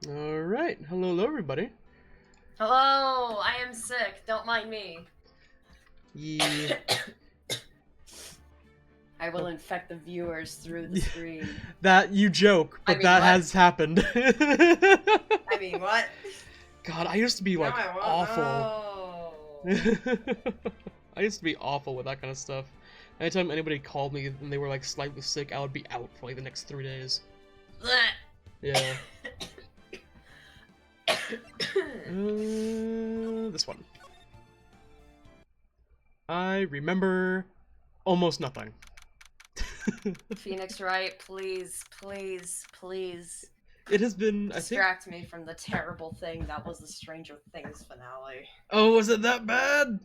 Alright, hello everybody. Hello, I am sick. Don't mind me. Yeah. I will infect the viewers through the screen. That you joke, I but mean, that what? has happened. I mean, what? God, I used to be No, like I won't awful. know. I used to be awful with that kind of stuff. Anytime anybody called me and they were like slightly sick, I would be out for like the next 3 days. Yeah. This one. I remember almost nothing. Phoenix Wright, please, please, please It has been, I think. distract me from the terrible thing that was the Stranger Things finale. Oh, was it that bad?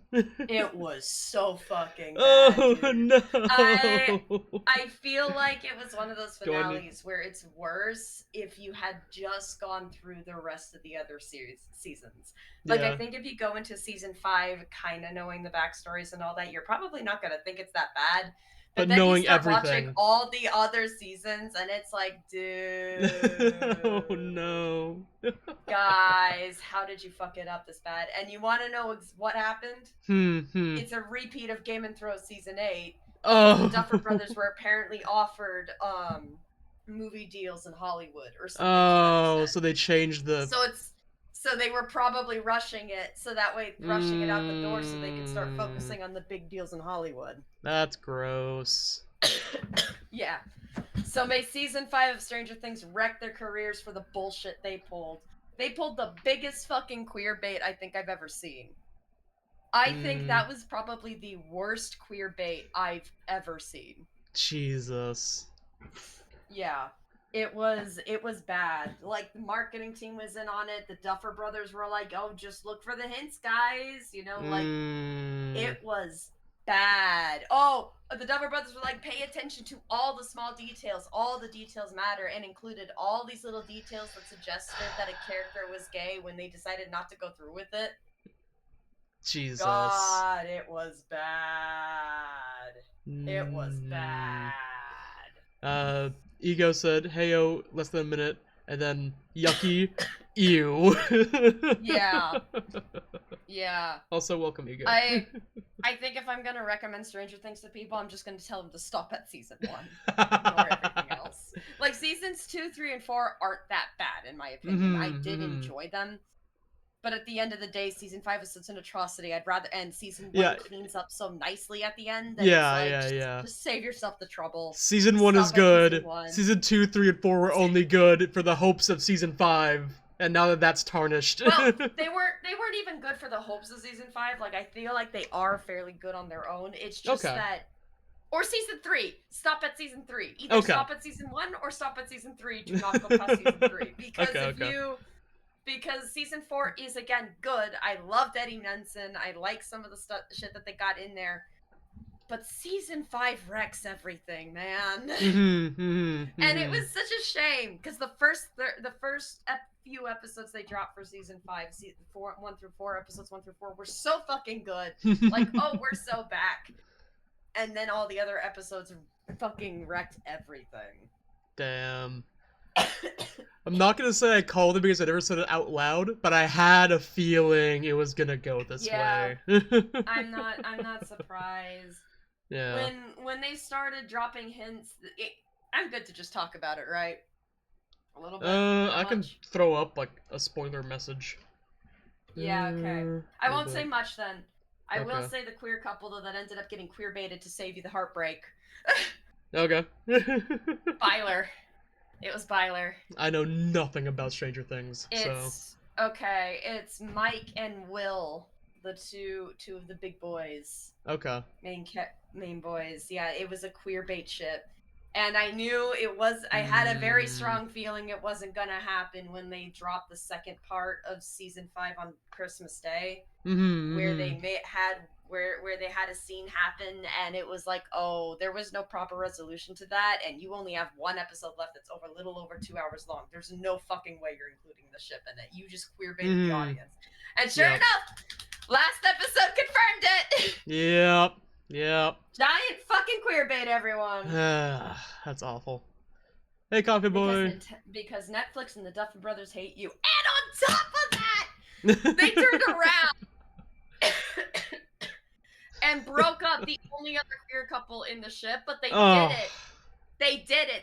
It was so fucking bad, Oh dude. I no! I feel like it was one of those Do I need? finales where it's worse if you had just gone through the rest of the other seasons. Like, I Yeah, think if you go into season 5 kind of knowing the backstories and all that, you're probably not going to think it's that bad. But but then you knowing start watching everything. all the other seasons, and it's like, Oh dude, no! guys, how did you fuck it up this bad? And you want to know what happened? Hmm. It's a repeat of Game of Thrones season 8 because the Duffer Oh. brothers were apparently offered movie deals in Hollywood or something to that Oh, extent. so they changed the. So they were probably rushing it so that way rushing it out the door so they could start Mmm. focusing on the big deals in Hollywood. That's gross. Yeah. So may season 5 of Stranger Things wreck their careers for the bullshit they pulled. They pulled the biggest fucking queer bait I think I've ever seen. I think Hmm. that was probably the worst queer bait I've ever seen. Jesus. Yeah. It was bad. Like, the marketing team was in on it. The Duffer brothers were like, "Oh, just look for the hints, guys." Like, Mmm. it was bad. Oh, the Duffer brothers were like, "Pay attention to all the small details. All the details matter," and included all these little details that suggested that a character was gay when they decided not to go through with it. Jesus. God, it was bad. It was Mm. bad. Uh, Ego said, "Heyo, less than a minute," and then yucky, ew. Yeah. Yeah. Also, welcome, Ego. I I think if I'm gonna recommend Stranger Things to people, I'm just gonna tell them to stop at season 1. Ignore everything else. Like, seasons 2, 3, and 4 aren't that bad in my opinion. I did Mm-hmm. enjoy them. But at the end of the day, season 5 is such an atrocity. I'd rather end season 1 Yeah, cleans up so nicely at the end that it's yeah, like, yeah, just yeah. just save yourself the trouble. Season one is Stop at season good. 1. Season two, three, and four were only good for the hopes of season five, and now that that's tarnished. Well, they weren't even good for the hopes of season 5. Like, I feel like they are fairly good on their own. It's just Okay. that, or season 3. Stop at season 3. Either Okay. stop at season 1 or stop at season 3. Do not go past season 3 because Okay. if Okay. you because season 4 is again good. I loved Eddie Munson. I like some of the shit that they got in there. But season 5 wrecks everything, man. Mm-hmm. Mm-hmm. And it Mm-hmm. was such a shame because the first few episodes they dropped for season 5, 1 through 4, episodes 1 through 4 were so fucking good. Like, oh, we're so back. And then all the other episodes fucking wrecked everything. Damn. I'm not gonna say I called it because I never said it out loud, but I had a feeling it was gonna go this Yeah, way. I'm not surprised. Yeah. When they started dropping hints, I'm good to just talk about it, right? A little bit, not I can much. throw up like a spoiler message. Yeah, okay. I Little won't say bit. much then. I will Okay. say the queer couple though that ended up getting queer baited to save you the heartbreak. Okay. Byler. It was Byler. I know nothing about Stranger Things, so It's okay. It's Mike and Will, the two of the big boys, okay. main boys. Yeah, it was a queer bait ship. And I knew it was, I had a very Mm. strong feeling it wasn't going to happen when they dropped the second part of season 5 on Christmas Day, where Mm-hmm. they where they had a scene happen and it was like, oh, there was no proper resolution to that, and you only have one episode left that's over a little over 2 hours long. There's no fucking way you're including the ship in it. You just queer baited the Mm-hmm. audience. And sure Yep. enough, last episode confirmed it. Yep. Yep. Giant fucking queer bait, everyone. That's awful. Hey, Coffee Boy. Because Netflix and the Duffer Brothers hate you. And on top of that, they turned around and broke up the only other queer couple in the ship, but they did it.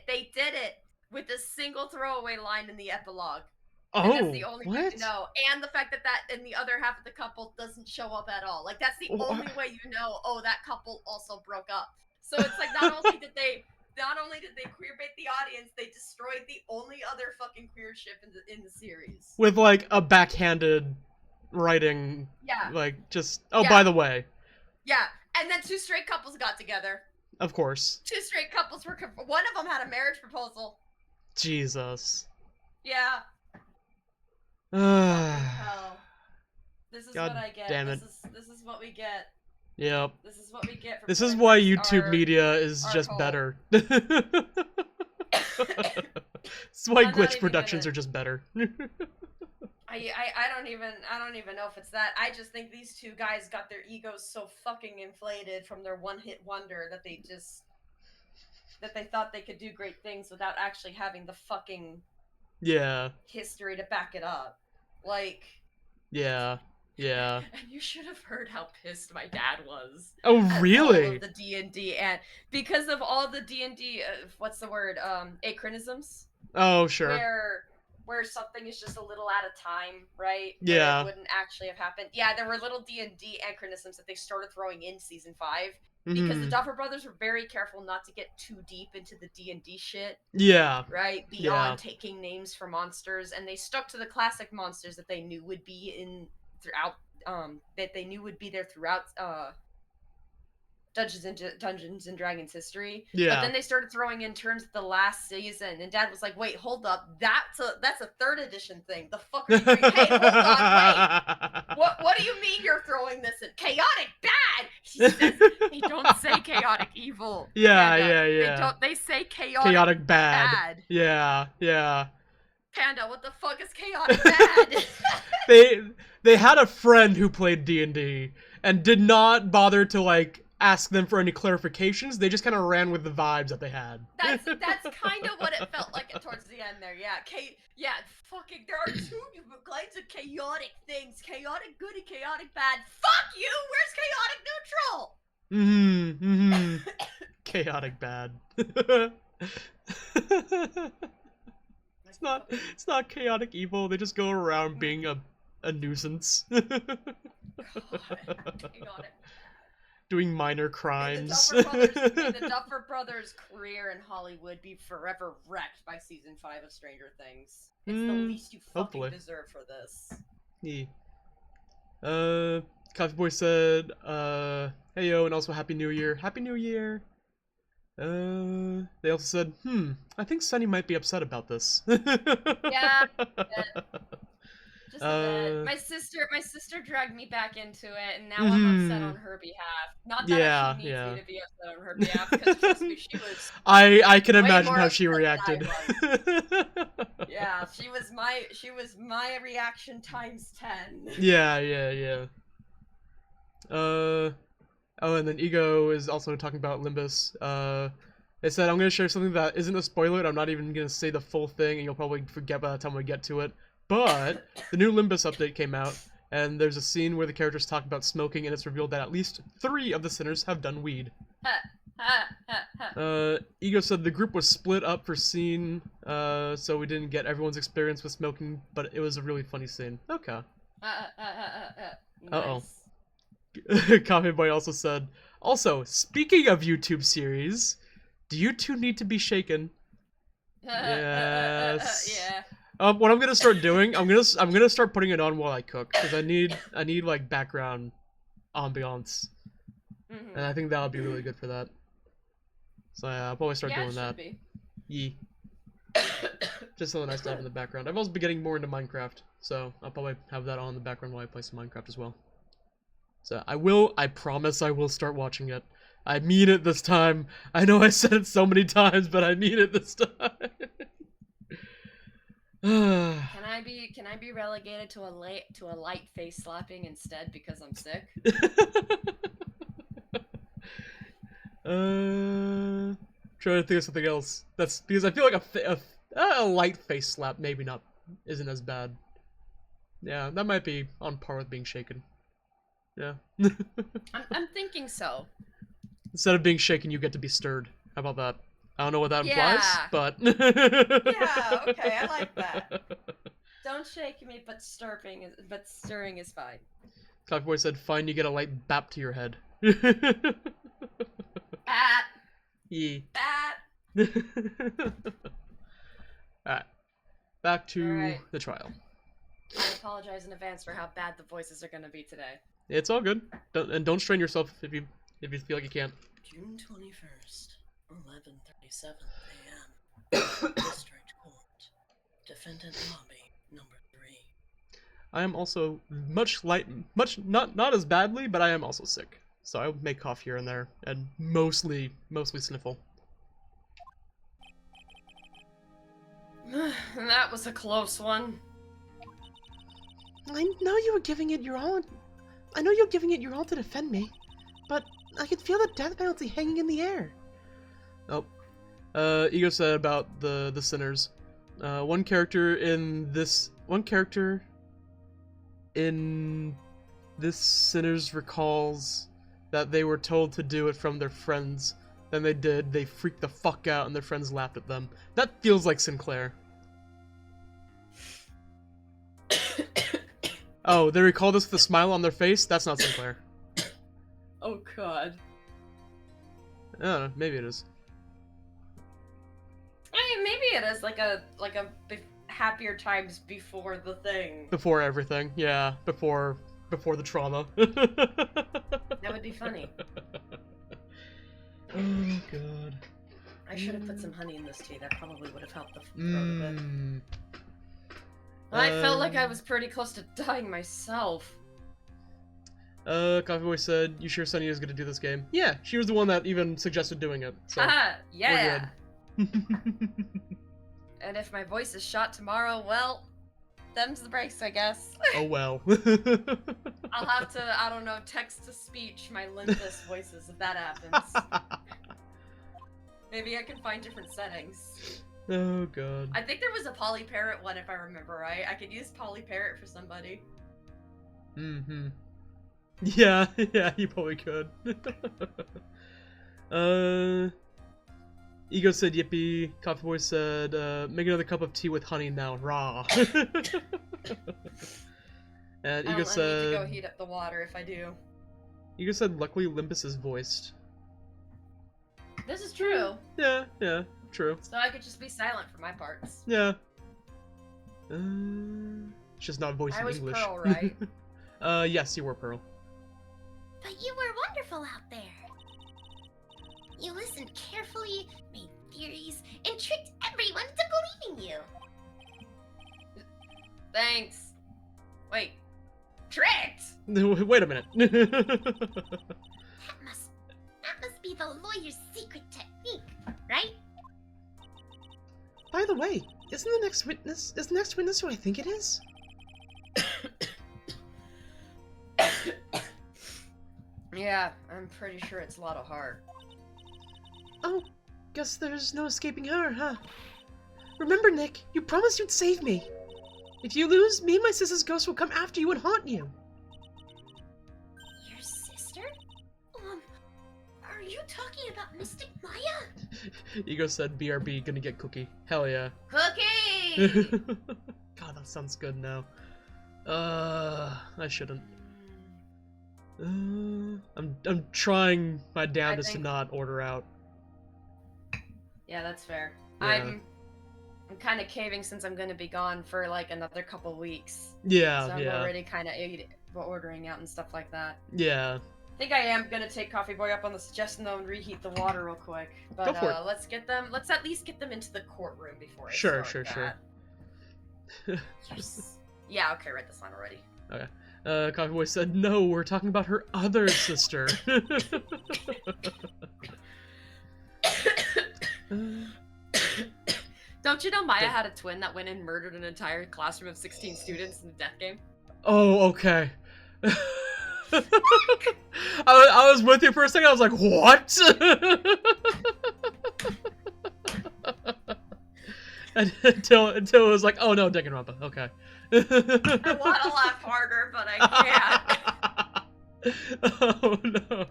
They did it with a single throwaway line in the epilogue. And that's the only way you know. And the fact that in the other half of the couple doesn't show up at all. Like, that's the only way you know, oh, that couple also broke up. So it's like, not only did they queerbait the audience, they destroyed the only other fucking queer ship in the series. With, like, a backhanded writing. Yeah. Like, just, by the way. Yeah. And then 2 straight couples got together. Of course. 2 straight couples were, one of them had a marriage proposal. Jesus. Yeah. Hell. This is God what I get. Damn it. This is what we get. Yep. This is what we get. For this is why YouTube media is just better. This is why Glitch Productions are just better. I don't even know if it's that. I just think these 2 guys got their egos so fucking inflated from their one-hit wonder that they thought they could do great things without actually having the fucking history to back it up. Like, yeah. And you should have heard how pissed my dad was. Oh, really? All of the D&D, and because of all the D&D, what's the word? Acronisms. Oh, sure. Where something is just a little at a time, right? Yeah. Where it wouldn't actually have happened. Yeah, there were little D&D anachronisms that they started throwing in season 5. Because the Duffer Brothers were very careful not to get too deep into the D&D shit. Yeah. Right? Beyond taking names for monsters. And they stuck to the classic monsters that they knew would be there throughout Dungeons and Dragons history. Yeah. But then they started throwing in terms of the last season, and Dad was like, "Wait, hold up, that's a 3rd edition thing. The fuck are you doing? Hey, hold on, wait. What do you mean you're throwing this in? Chaotic bad?" She says, "They don't say chaotic evil." Yeah. They say chaotic bad. Yeah. Panda, what the fuck is chaotic bad? They had a friend who played D&D and did not bother to, like, ask them for any clarifications. They just kind of ran with the vibes that they had. That's kind of what it felt like towards the end there. Yeah. Fucking, there are 2 kinds of chaotic things: chaotic good and chaotic bad. Fuck you. Where's chaotic neutral? Chaotic bad. It's not chaotic evil. They just go around being a nuisance. Chaotic. Doing minor crimes. May the Duffer Brothers' career in Hollywood be forever wrecked by season 5 of Stranger Things. It's the least you fucking deserve for this. Yeah. Coffee Boy said, hey yo, and also Happy New Year. Happy New Year. They also said, I think Sunny might be upset about this. Yeah. Just a bit. My sister dragged me back into it, and now I'm upset on her behalf. Not that she needs me to be upset on her behalf, because trust me, she was. I can imagine how she reacted. Yeah, she was my reaction times 10. Yeah. Oh, and then Ego is also talking about Limbus. They said, I'm going to share something that isn't a spoiler, and I'm not even going to say the full thing, and you'll probably forget by the time we get to it. But the new Limbus update came out, and there's a scene where the characters talk about smoking, and it's revealed that at least 3 of the sinners have done weed. Ego said the group was split up for scene, so we didn't get everyone's experience with smoking, but it was a really funny scene. Okay. Uh-oh. Coffee Boy also said, also, speaking of YouTube series, do you 2 need to be shaken? Yes. Yeah. What I'm gonna start doing, I'm gonna start putting it on while I cook, because I need like background ambiance, and I think that'll be really good for that. So yeah, I'll probably start doing that. Yee. Just something nice to have in the background. I've also been getting more into Minecraft, so I'll probably have that on in the background while I play some Minecraft as well. So I promise I will start watching it. I mean it this time. I know I said it so many times, but I mean it this time. Can I be relegated to a light face slapping instead because I'm sick? Trying to think of something else. That's because I feel like a light face slap maybe not isn't as bad. Yeah, that might be on par with being shaken. Yeah. I'm thinking so. Instead of being shaken, you get to be stirred. How about that? I don't know what that implies, Yeah. but Yeah, okay, I like that. Don't shake me, but stirring is fine. Coffee Boy said, "Fine, you get a light bap to your head." Bat. Yeah. Bat. Alright. Back to Alright. the trial. I apologize in advance for how bad the voices are gonna be today. It's all good. Don't strain yourself if you feel like you can't. June 21st, 11:37 a.m. District Court. Defendant lobby number 3. I am also not as badly, but I am also sick. So I may cough here and there, and mostly sniffle. That was a close one. I know you were giving it your all. I know you're giving it your all to defend me, but I could feel the death penalty hanging in the air. Oh, Ego said about the sinners. One character in this sinners recalls that they were told to do it from their friends. Then they did. They freaked the fuck out, and their friends laughed at them. That feels like Sinclair. Oh, they recall this with a smile on their face? That's not Sinclair. Oh god. I don't know, maybe it is. I mean, maybe it is like a happier times before the thing. Before everything, yeah. Before the trauma. That would be funny. Oh god. I should have put some honey in this tea. That probably would have helped the throat a bit. I felt like I was pretty close to dying myself. Coffee Boy said, "You sure Sunny is gonna do this game?" Yeah, she was the one that even suggested doing it. So Haha, yeah. we're good. And if my voice is shot tomorrow, well, them's the breaks, I guess. Oh well. I'll have to, I don't know, text to speech my Limpus voices if that happens. Maybe I can find different settings. Oh god. I think there was a Polly Parrot one if I remember right. I could use Polly Parrot for somebody. Mm-hmm. Yeah, yeah, you probably could. Ego said yippee. Coffee Boy said, make another cup of tea with honey now, raw. And Ego said... I need to go heat up the water if I do. Ego said, luckily Limpus is voiced. This is true. Yeah, yeah, true. So I could just be silent for my parts. Yeah. It's just not voiced in English. I was Pearl, right? Yes, you were Pearl. But you were wonderful out there. You listened carefully, made theories, and tricked everyone into believing you. Thanks. Wait. Tricked? Wait a minute. That must be the lawyer's secret technique, right? By the way, is the next witness who I think it is? Yeah, I'm pretty sure it's Lotto Hart. Oh, guess there's no escaping her, huh? Remember, Nick, you promised you'd save me. If you lose, me and my sister's ghost will come after you and haunt you. Your sister? Are you talking about Mystic Maya? Ego said, BRB, gonna get Cookie. Hell yeah. Cookie! God, that sounds good now. I shouldn't. I'm trying my damnedest to not order out. Yeah, that's fair. Yeah. I'm kind of caving since I'm gonna be gone for like another couple weeks. Yeah, So I'm yeah. already kind of ordering out and stuff like that. Yeah. I think I am gonna take Coffee Boy up on the suggestion though and reheat the water real quick. But Go for it. let's at least get them into the courtroom before I Sure. start that. Yes. Yeah, okay, read this line already. Okay. Coffee Boy said, no, we're talking about her other sister. Don't you know Maya had a twin that went and murdered an entire classroom of 16 students in the death game? Oh, okay. I was with you for a second, I was like, what? until it was like, oh no, Danganronpa. Okay. I want to laugh harder, but I can't. Oh no.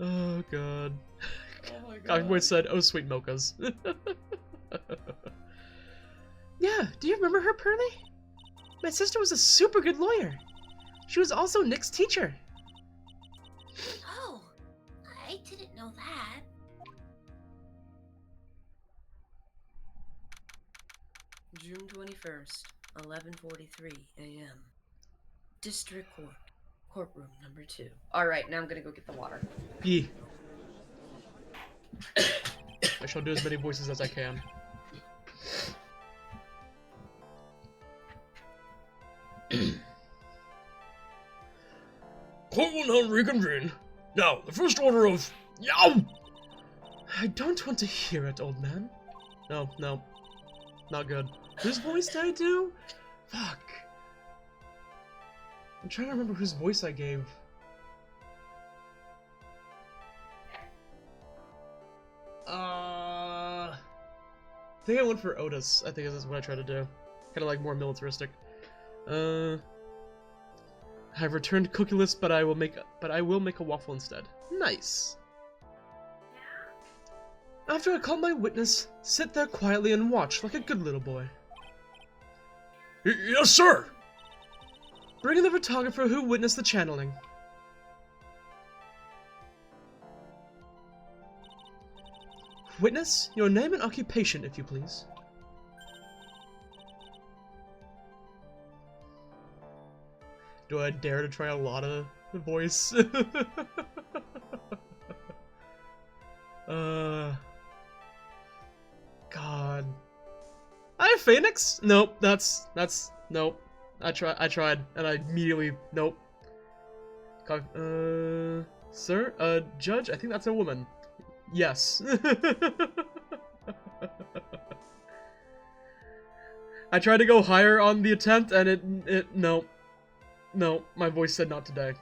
Oh god. Oh my Coffee Boy said, oh sweet mochas. Yeah, do you remember her, Pearly? My sister was a super good lawyer. She was also Nick's teacher. Oh, I didn't know that. June 21st, 11:43 a.m. District Court, courtroom number 2. All right, now I'm gonna go get the water. Yee. I shall do as many voices as I can. Court will now reconvene. Now, the first order of... Yow! I don't want to hear it, old man. No, no. Not good. Whose voice did I do? Fuck. I'm trying to remember whose voice I gave. I think I went for Otis. I think this is what I tried to do. Kind of like more militaristic. I've returned cookieless, but I will make a waffle instead. Nice. After I call my witness, sit there quietly and watch like a good little boy. Yes, sir. Bring in the photographer who witnessed the channeling. Witness, your name and occupation, if you please. Do I dare to try a lot of the voice? God. Hi, Phoenix. Nope. That's nope. I tried, and I immediately nope. Sir, Judge, I think that's a woman. Yes. I tried to go higher on the attempt, and no. No, my voice said not today.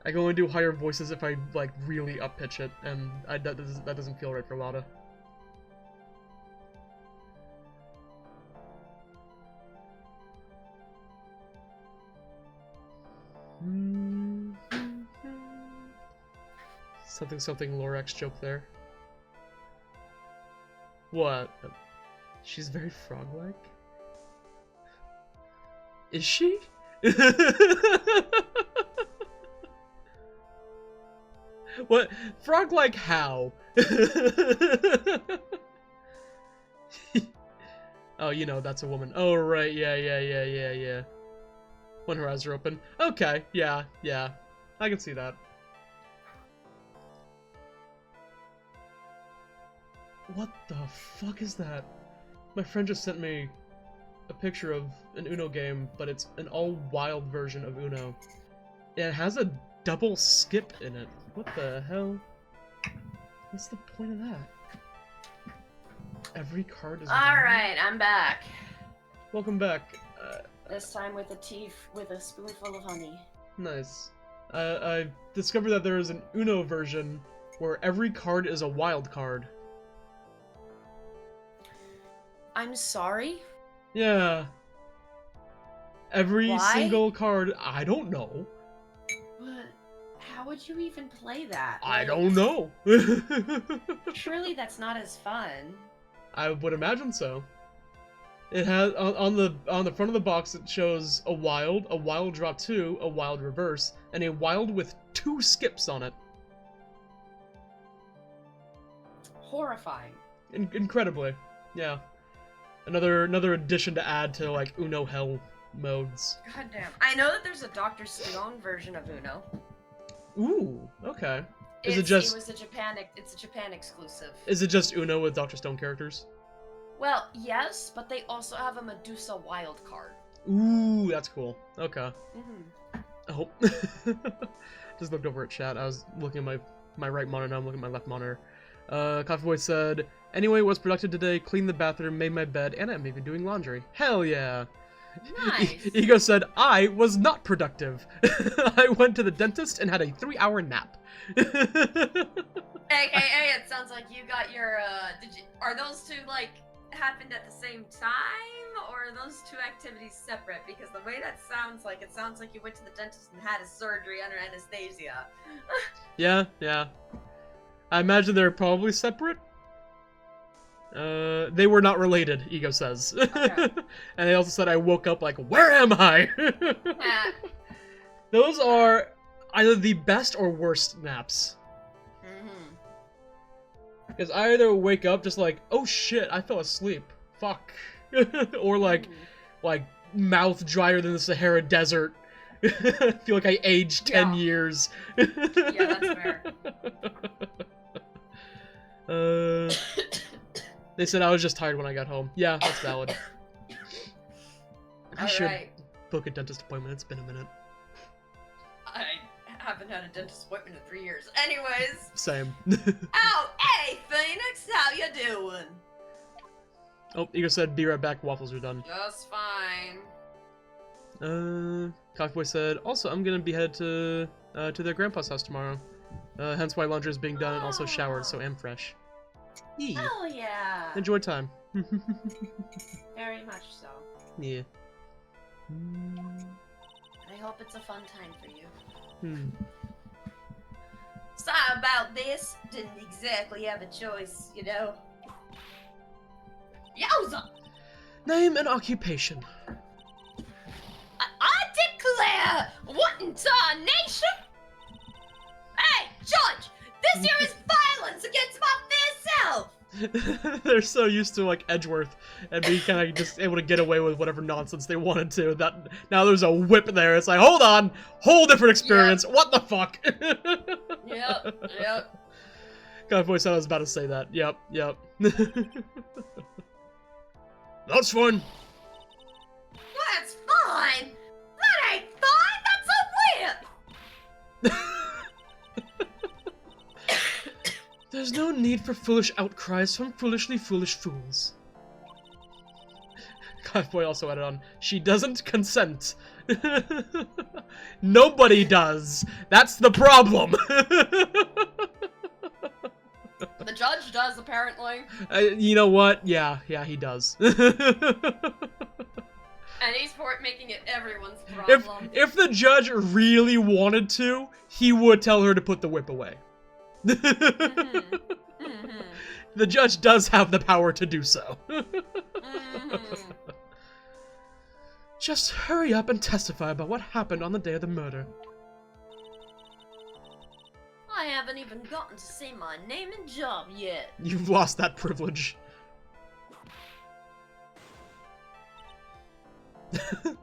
I can only do higher voices if I, like, really up-pitch it, and that doesn't feel right for Lada. Something Lorax joke there. What? She's very frog-like? Is she? What? Frog-like how? Oh, you know, that's a woman. Oh, right, yeah. When her eyes are open. Okay, yeah. I can see that. What the fuck is that? My friend just sent me a picture of an Uno game, but it's an all-wild version of Uno. It has a double skip in it. What the hell? What's the point of that? Every card is... Alright, I'm back. Welcome back. This time with a spoonful of honey. Nice. I discovered that there is an Uno version where every card is a wild card. I'm sorry? Yeah. Every Why? single card, I don't know. But how would you even play that? I Like, don't know. Surely that's not as fun. I would imagine so. It has on the front of the box. It shows a wild draw 2, a wild reverse, and a wild with 2 skips on it. Horrifying. Incredibly, yeah. Another addition to add to like Uno hell modes. God damn. I know that there's a Dr. Stone version of Uno. Ooh, okay. Is It's a Japan exclusive. Is it just Uno with Dr. Stone characters? Well, yes, but they also have a Medusa wild card. Ooh, that's cool. Okay. Mm-hmm. Oh. Just looked over at chat. I was looking at my right monitor, now I'm looking at my left monitor. Coffee Boy said, anyway, was productive today, cleaned the bathroom, made my bed, and I'm even doing laundry. Hell yeah! Nice. Ego said, I was not productive. I went to the dentist and had a 3-hour nap. AKA, it sounds like you got your, are those two, like, happened at the same time? Or are those two activities separate? Because the way that sounds like, it sounds like you went to the dentist and had a surgery under anesthesia. Yeah. I imagine they're probably separate. They were not related, Ego says. Okay. And they also said I woke up like, where am I? Those are either the best or worst naps. Because I either wake up just like, oh shit, I fell asleep. Fuck. Or like mouth drier than the Sahara Desert. Feel like I aged 10 years. Yeah, that's fair. They said I was just tired when I got home. Yeah, that's valid. I should book a dentist appointment. It's been a minute. I haven't had a dentist appointment in 3 years. Anyways. Same. Oh, hey, Phoenix, how you doing? Oh, Ego said, be right back, waffles are done. Just fine. Cockboy said, also, I'm gonna be headed to their grandpa's house tomorrow. Hence why laundry is being done and also showered, so I'm fresh. Yeah. Oh, yeah. Enjoy time. Very much so. Yeah. I hope it's a fun time for you. Sorry about this. Didn't exactly have a choice, you know. Yowza! Name and occupation. I declare! What in tarnation? Hey, Judge! This here is violence against my fair self! They're so used to like Edgeworth and being kind of just able to get away with whatever nonsense they wanted to. That now there's a whip there. It's like, hold on, whole different experience. Yep. What the fuck? Yep. God, voice, I was about to say that. Yep. That's fine. That's fine! That ain't fine! That's a whip! There's no need for foolish outcries from foolishly foolish fools. Cowboy also added on, she doesn't consent. Nobody does. That's the problem. The judge does, apparently. You know what? Yeah, he does. And he's for it making it everyone's problem. If the judge really wanted to, he would tell her to put the whip away. The judge does have the power to do so. Just hurry up and testify about what happened on the day of the murder. I haven't even gotten to say my name and job yet. You've lost that privilege. The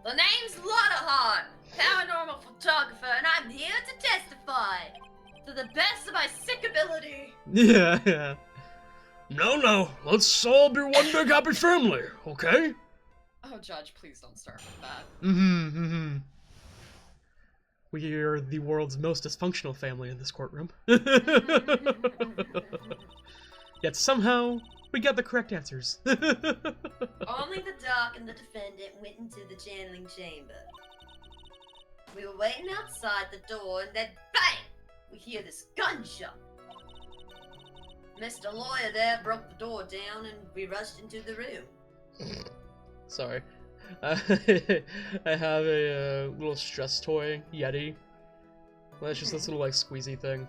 name's Lottahan, paranormal photographer, and I'm here to testify to the best of my sick ability. Yeah. No, let's all be one big happy family, okay? Oh, Judge, please don't start with that. We are the world's most dysfunctional family in this courtroom. Yet somehow, we got the correct answers. Only the doc and the defendant went into the channeling chamber. We were waiting outside the door, and then bang! We hear this gunshot. Mr. Lawyer there broke the door down, and we rushed into the room. Sorry. I have a little stress toy, Yeti. Well, it's just this little, like, squeezy thing.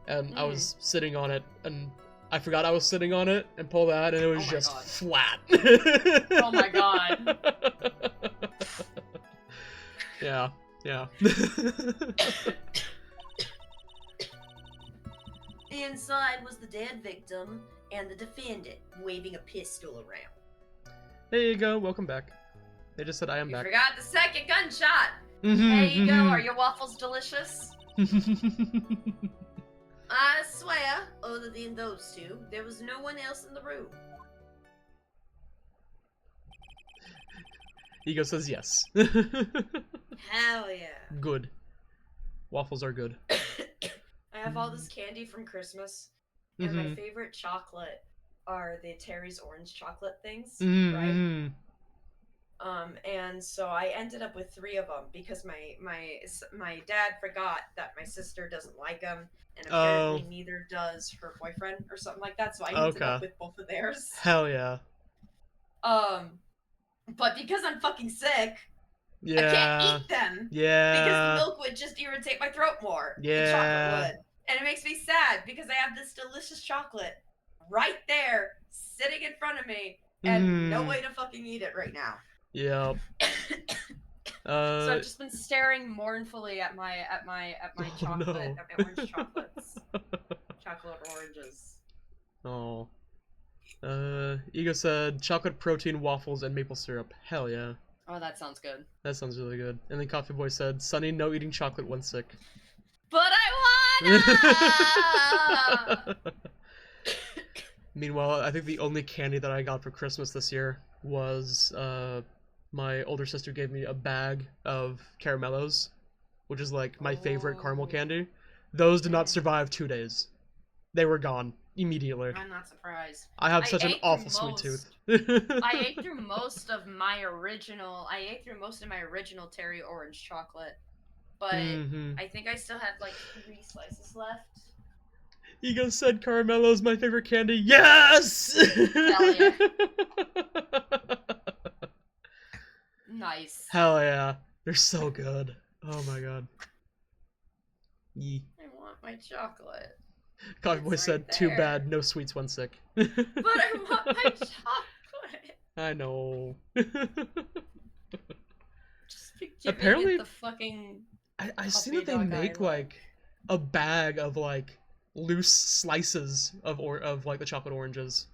And I was sitting on it, and I forgot I was sitting on it, and pulled out, and it was just flat. Oh my god. Yeah. Inside was the dead victim and the defendant waving a pistol around. There you go, welcome back. They just said I am You back. forgot the second gunshot. There you go. Are your waffles delicious? I swear, other than those two, there was no one else in the room. Ego says yes. Hell yeah. Good. Waffles are good. I have all this candy from Christmas, and my favorite chocolate are the Terry's orange chocolate things, right? Mm-hmm. And so I ended up with 3 of them because my dad forgot that my sister doesn't like them, and apparently Oh. neither does her boyfriend or something like that. So I ended Okay. up with both of theirs. Hell yeah. But because I'm fucking sick, Yeah. I can't eat them Yeah. because the milk would just irritate my throat more. Yeah. The chocolate would, and it makes me sad because I have this delicious chocolate right there, sitting in front of me, and no way to fucking eat it right now. Yeah. So I've just been staring mournfully at my chocolate, no. at my orange chocolates, chocolate oranges. Oh. Ego said chocolate protein waffles and maple syrup. Hell yeah. Oh, that sounds good. That sounds really good. And then Coffee Boy said, Sunny, no eating chocolate when sick. But I wanna! Meanwhile, I think the only candy that I got for Christmas this year was, my older sister gave me a bag of caramellos, which is like my favorite caramel candy. Those did not survive 2 days. They were gone immediately. I'm not surprised. I have such an awful sweet tooth. I ate through most of my original Terry orange chocolate, but I think I still had like 3 slices left. Ego said caramello's my favorite candy. Yes! Hell yeah. Nice. Hell yeah. They're so good. Oh my god. Yee. I want my chocolate. Coffee Boy It's said, right too there. bad, no sweets when sick. But I want my chocolate. I know. Just be giving Apparently- it the fucking... I see Puppy that they dog I make like a bag of like loose slices of like the chocolate oranges.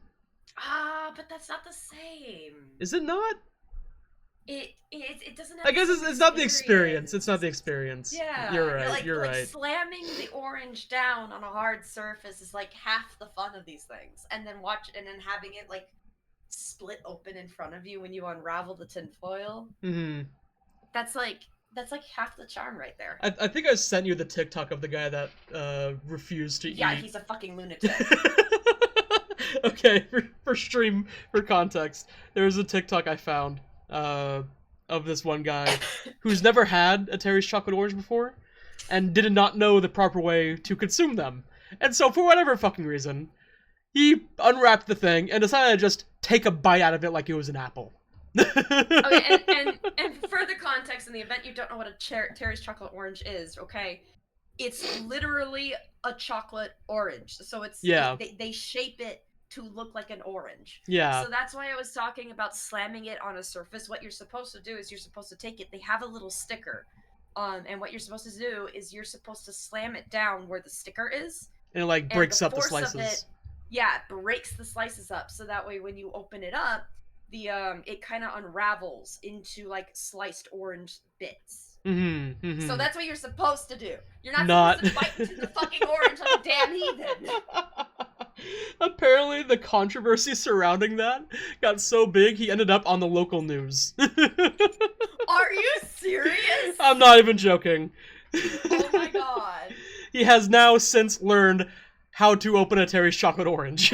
Ah, but that's not the same. Is it not? It doesn't have I guess the same it's not the experience. It's not the experience. Yeah, You're right. Like, you're like right. slamming the orange down on a hard surface is like half the fun of these things, and then having it like split open in front of you when you unravel the tinfoil. Mm-hmm. That's like half the charm right there. I think I sent you the TikTok of the guy that refused to eat. Yeah, he's a fucking lunatic. Okay, for context, there was a TikTok I found of this one guy who's never had a Terry's chocolate orange before and did not know the proper way to consume them. And so for whatever fucking reason, he unwrapped the thing and decided to just take a bite out of it like it was an apple. Okay, and for further context, in the event you don't know what a Terry's chocolate orange is, okay, it's literally a chocolate orange. So it's they shape it to look like an orange. Yeah. So that's why I was talking about slamming it on a surface. What you're supposed to do is you're supposed to take it. They have a little sticker, and what you're supposed to do is you're supposed to slam it down where the sticker is. And it like breaks up the slices. It breaks the slices up. So that way, when you open it up, it kind of unravels into like sliced orange bits. Mm-hmm, mm-hmm. So that's what you're supposed to do. You're not supposed to bite into the fucking orange like a damn heathen. Apparently, the controversy surrounding that got so big, he ended up on the local news. Are you serious? I'm not even joking. Oh my god. He has now since learned how to open a Terry's chocolate orange.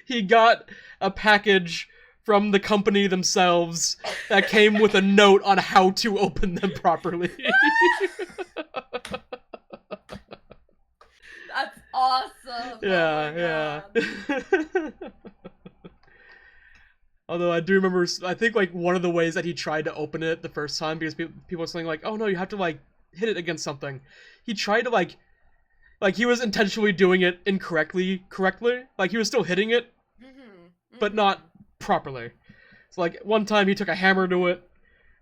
He got a package from the company themselves that came with a note on how to open them properly. That's awesome. Yeah, yeah. Although I do remember, I think like one of the ways that he tried to open it the first time, because people were saying like, oh no, you have to like hit it against something. He tried to like he was intentionally doing it incorrectly, like he was still hitting it, but not properly. So like one time he took a hammer to it,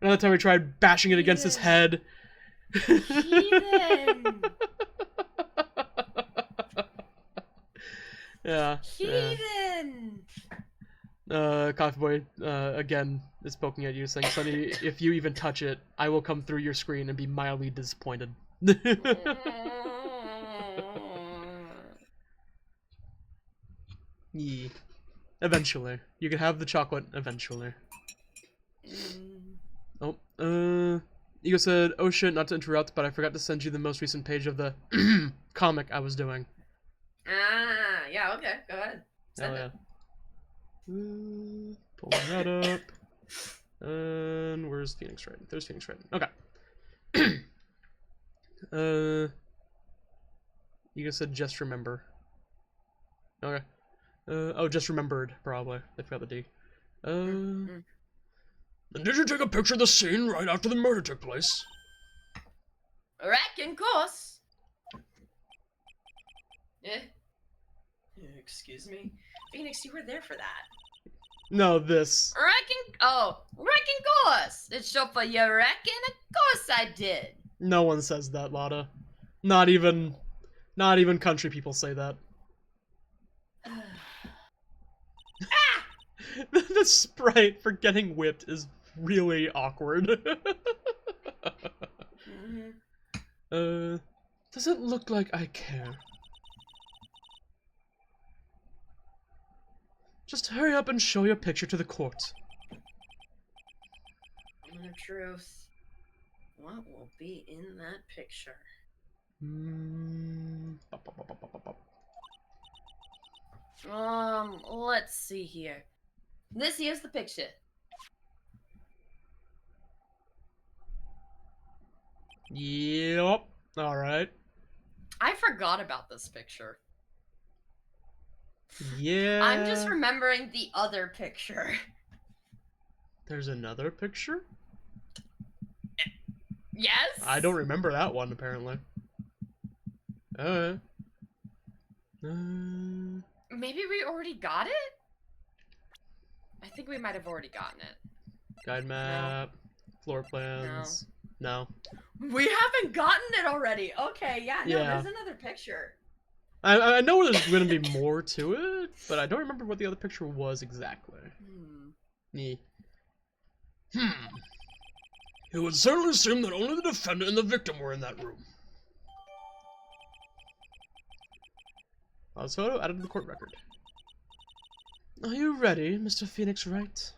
another time he tried bashing it against his head. Heathen. Yeah. Heathen. Coffee Boy, again, is poking at you, saying, Sonny, if you even touch it, I will come through your screen and be mildly disappointed. Yeah. Eventually. You can have the chocolate eventually. Oh, Ego said, oh shit, not to interrupt, but I forgot to send you the most recent page of the comic I was doing. Ah, yeah, okay, go ahead. Send Oh, it. yeah. Pulling that up. And where's Phoenix Wright? There's Phoenix Wright. Okay. You guys said just remember. Okay. Oh, just remembered, probably. They forgot the D. And did you take a picture of the scene right after the murder took place? Reckon course. Eh? Excuse me? Phoenix, you were there for that. No, this. Reckon course. It's so for you reckon? Of course I did. No one says that, Lotta. Not even country people say that. The sprite for getting whipped is really awkward. Doesn't look like I care. Just hurry up and show your picture to the court. The truth. What will be in that picture? Let's see here. This here's the picture. Yep. Alright. I forgot about this picture. Yeah. I'm just remembering the other picture. There's another picture? Yes? I don't remember that one, apparently. Maybe we already got it? I think we might have already gotten it. Guide map, floor plans. No. We haven't gotten it already. Okay, yeah, no, Yeah. there's another picture. I know there's going to be more to it, but I don't remember what the other picture was exactly. It would certainly seem that only the defendant and the victim were in that room. Photo added to the court record. Are you ready, Mr. Phoenix Wright?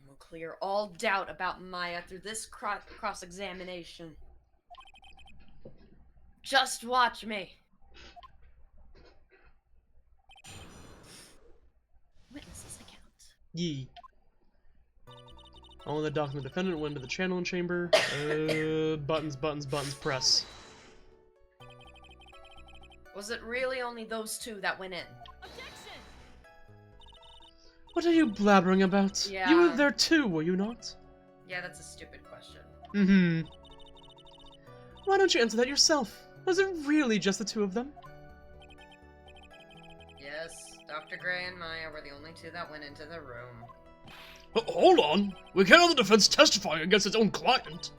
We'll clear all doubt about Maya through this cross-examination. Just watch me. Witnesses account. Yee. Only the document defendant went to the channeling chamber. Buttons, press. Was it really only those two that went in? What are you blabbering about? Yeah. You were there too, were you not? Yeah, that's a stupid question. Why don't you answer that yourself? Was it really just the two of them? Yes, Dr. Gray and Maya were the only two that went into the room. Hold on! We can't have the defense testifying against its own client!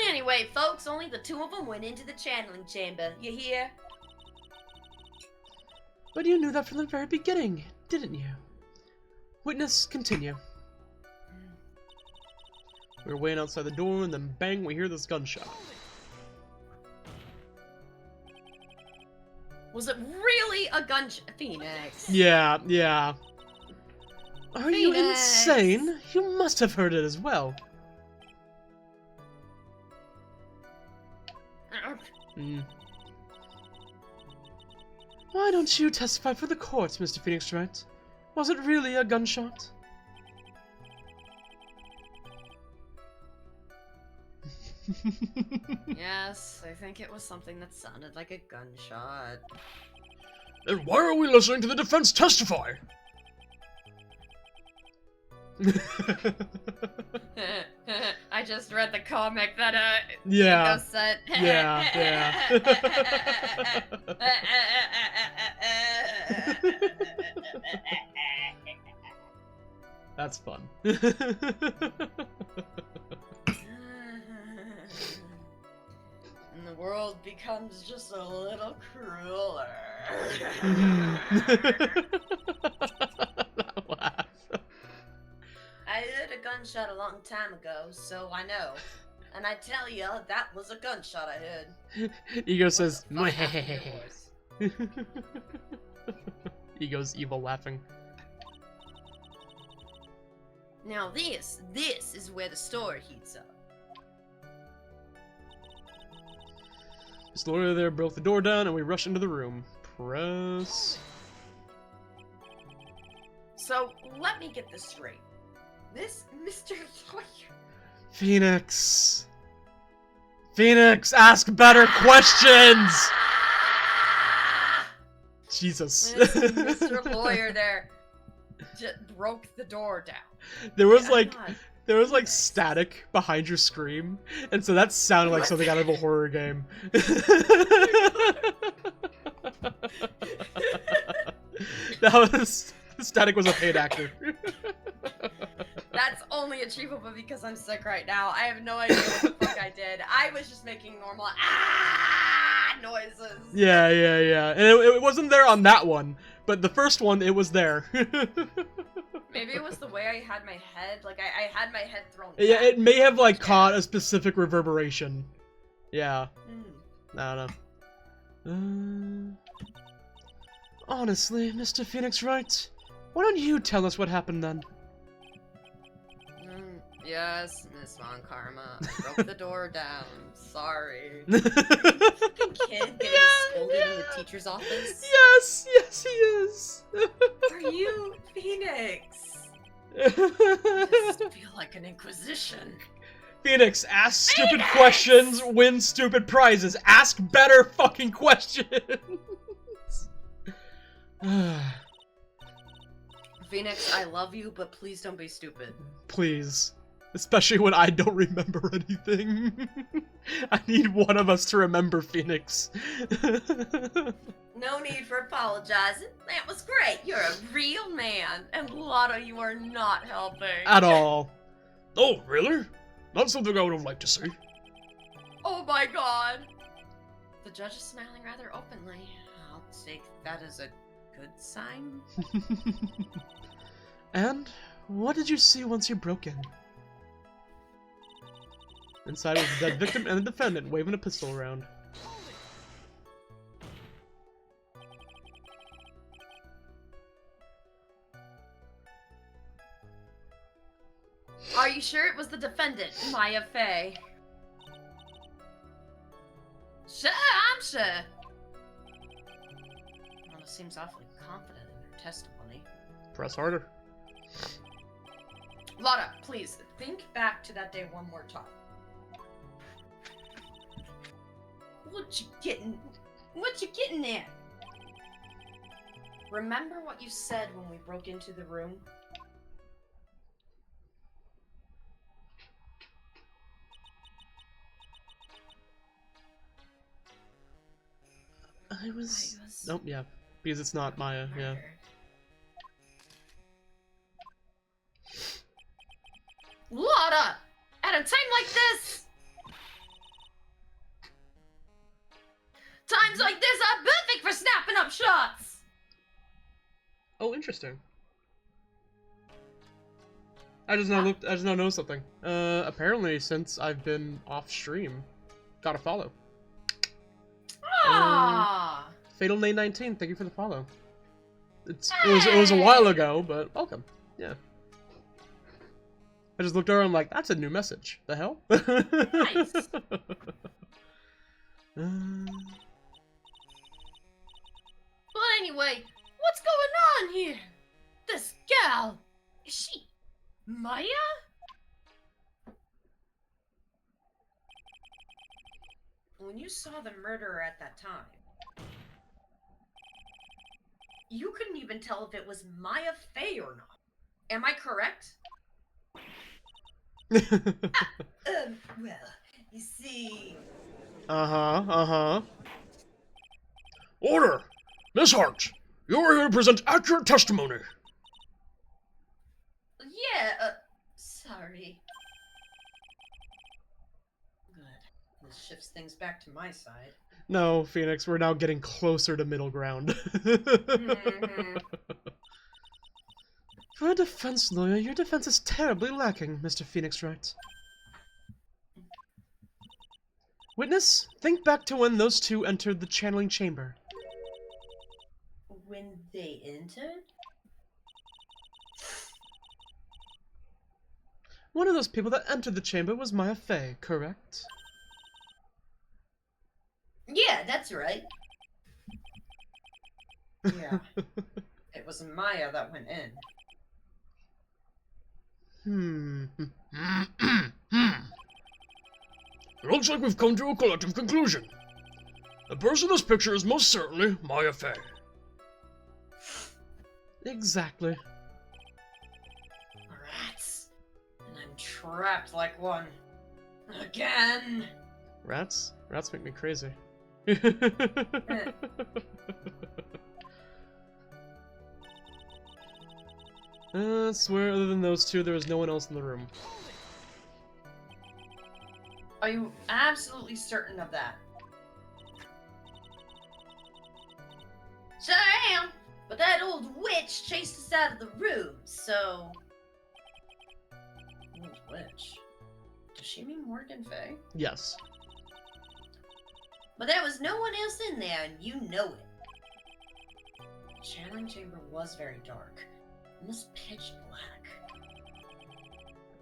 Anyway, folks, only the two of them went into the channeling chamber. You hear? But you knew that from the very beginning, didn't you? Witness, continue. We were waiting outside the door, and then bang, we hear this gunshot. Was it really a gunshot? Phoenix. Yeah. Are you Phoenix. insane? You must have heard it as well. Why don't you testify for the court, Mr. Phoenix Wright? Was it really a gunshot? Yes, I think it was something that sounded like a gunshot. Then why are we listening to the defense testify? I just read the comic that Yeah. Nico sent. That's fun. And the world becomes just a little crueler. That laugh. I heard a gunshot a long time ago, so I know. And I tell you, that was a gunshot I heard. Ego says, What the fuck happened to your voice? Ego's evil laughing. Now this is where the story heats up. This lawyer there broke the door down, and we rush into the room. Press. So, let me get this straight. This Mr. Lawyer... Phoenix. Phoenix, ask better questions! Jesus. This Mr. Lawyer there just broke the door down. There was I'm like... not- There was like static behind your scream, and so that sounded like something out of a horror game. The static was a paid actor. That's only achievable because I'm sick right now. I have no idea what the fuck I did. I was just making normal noises. Yeah, and it wasn't there on that one, but the first one it was there. Maybe it was the way I had my head, like I had my head thrown Yeah, back. it may have like caught a specific reverberation. Yeah, I don't know. Honestly, Mr. Phoenix Wright, why don't you tell us what happened then? Yes, Miss Von Karma. I broke the door down. Sorry. Fucking kid getting scolded in the teacher's office. Yes, he is. Are you Phoenix? I just feel like an inquisition. Phoenix, ask stupid questions, win stupid prizes. Ask better fucking questions. Phoenix, I love you, but please don't be stupid. Please. Especially when I don't remember anything. I need one of us to remember Phoenix. No need for apologizing. That was great. You're a real man. And Lotta, you are not helping. At all. Oh, really? Not something I would have liked to see. Oh my god. The judge is smiling rather openly. I'll take that as a good sign. And what did you see once you broke in? Inside was the dead victim and the defendant, waving a pistol around. Are you sure it was the defendant, Maya Fey? Sure, I'm sure. Well, it seems awfully confident in her testimony. Press harder. Lotta, please, think back to that day one more time. What you getting at? Remember what you said when we broke into the room? I was... Nope, yeah. Because it's not Maya, yeah. Lotta! At a time like this! Times like this are perfect for snapping up shots! Oh, interesting. I just now noticed something. Apparently since I've been off stream, got a follow. Ah! Fatal Nay 19, thank you for the follow. It was a while ago, but welcome. Yeah. I just looked over and I'm like, that's a new message. The hell? Nice. But anyway, what's going on here? This gal, is she Maya? When you saw the murderer at that time, you couldn't even tell if it was Maya Fey or not. Am I correct? Well, you see... Order! Miss Hart, you are here to present accurate testimony. Yeah, sorry. Good. This shifts things back to my side. No, Phoenix, we're now getting closer to middle ground. For a defense lawyer, your defense is terribly lacking, Mr. Phoenix Wright. Witness, think back to when those two entered the channeling chamber. When they entered? One of those people that entered the chamber was Maya Fey, correct? Yeah, that's right. Yeah. It was Maya that went in. It looks like we've come to a collective conclusion. The person in this picture is most certainly Maya Fey. Exactly. Rats. And I'm trapped like one. Again. Rats? Rats make me crazy. I swear, other than those two, there was no one else in the room. Are you absolutely certain of that? Sure am. But that old witch chased us out of the room, so... Old witch. Does she mean Morgan Fay? Yes. But there was no one else in there, and you know it. The channeling chamber was very dark. Almost pitch black.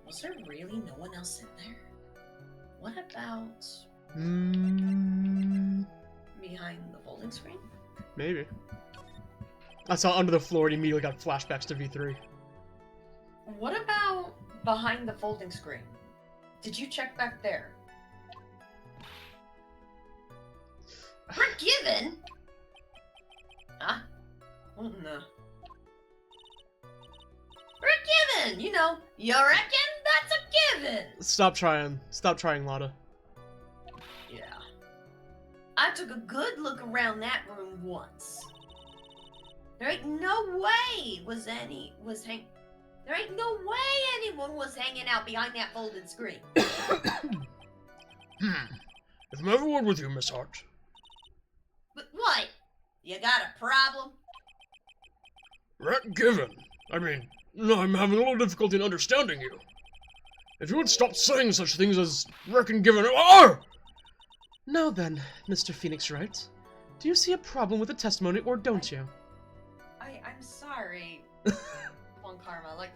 Was there really no one else in there? What about behind the folding screen? Maybe. I saw Under the Floor and immediately got flashbacks to V3. What about behind the folding screen? Did you check back there? Forgiven? Huh? What in the... Forgiven! You know, you reckon that's a given! Stop trying. Stop trying, Lotta. Yeah. I took a good look around that room once. There ain't no way there ain't no way anyone was hanging out behind that folded screen. If I'm ever word with you, Miss Hart. But what? You got a problem? Rat given. I mean, no, I'm having a little difficulty in understanding you. If you would stop saying such things as reckon given. Oh! Now then, Mr. Phoenix Wright, do you see a problem with the testimony or don't you? I'm sorry. One Karma, like,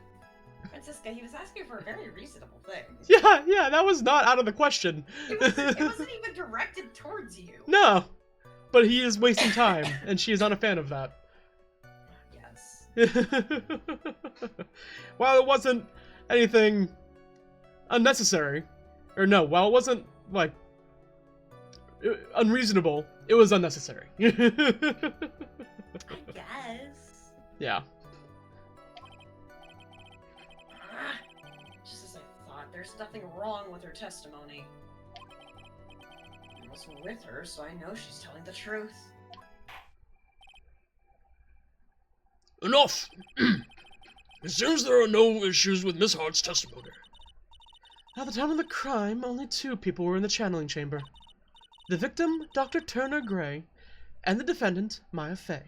Francisca, he was asking for a very reasonable thing. Yeah, that was not out of the question. It wasn't even directed towards you. No, but he is wasting time, and she is not a fan of that. Yes. While it wasn't anything unnecessary, or no, while it wasn't, like, unreasonable, it was unnecessary. I guess. Yeah. Just as I thought, there's nothing wrong with her testimony. I was with her, so I know she's telling the truth. Enough! It seems there are no issues with Miss Hart's testimony. At the time of the crime, only 2 people were in the channeling chamber. The victim, Dr. Turner Gray, and the defendant, Maya Fey.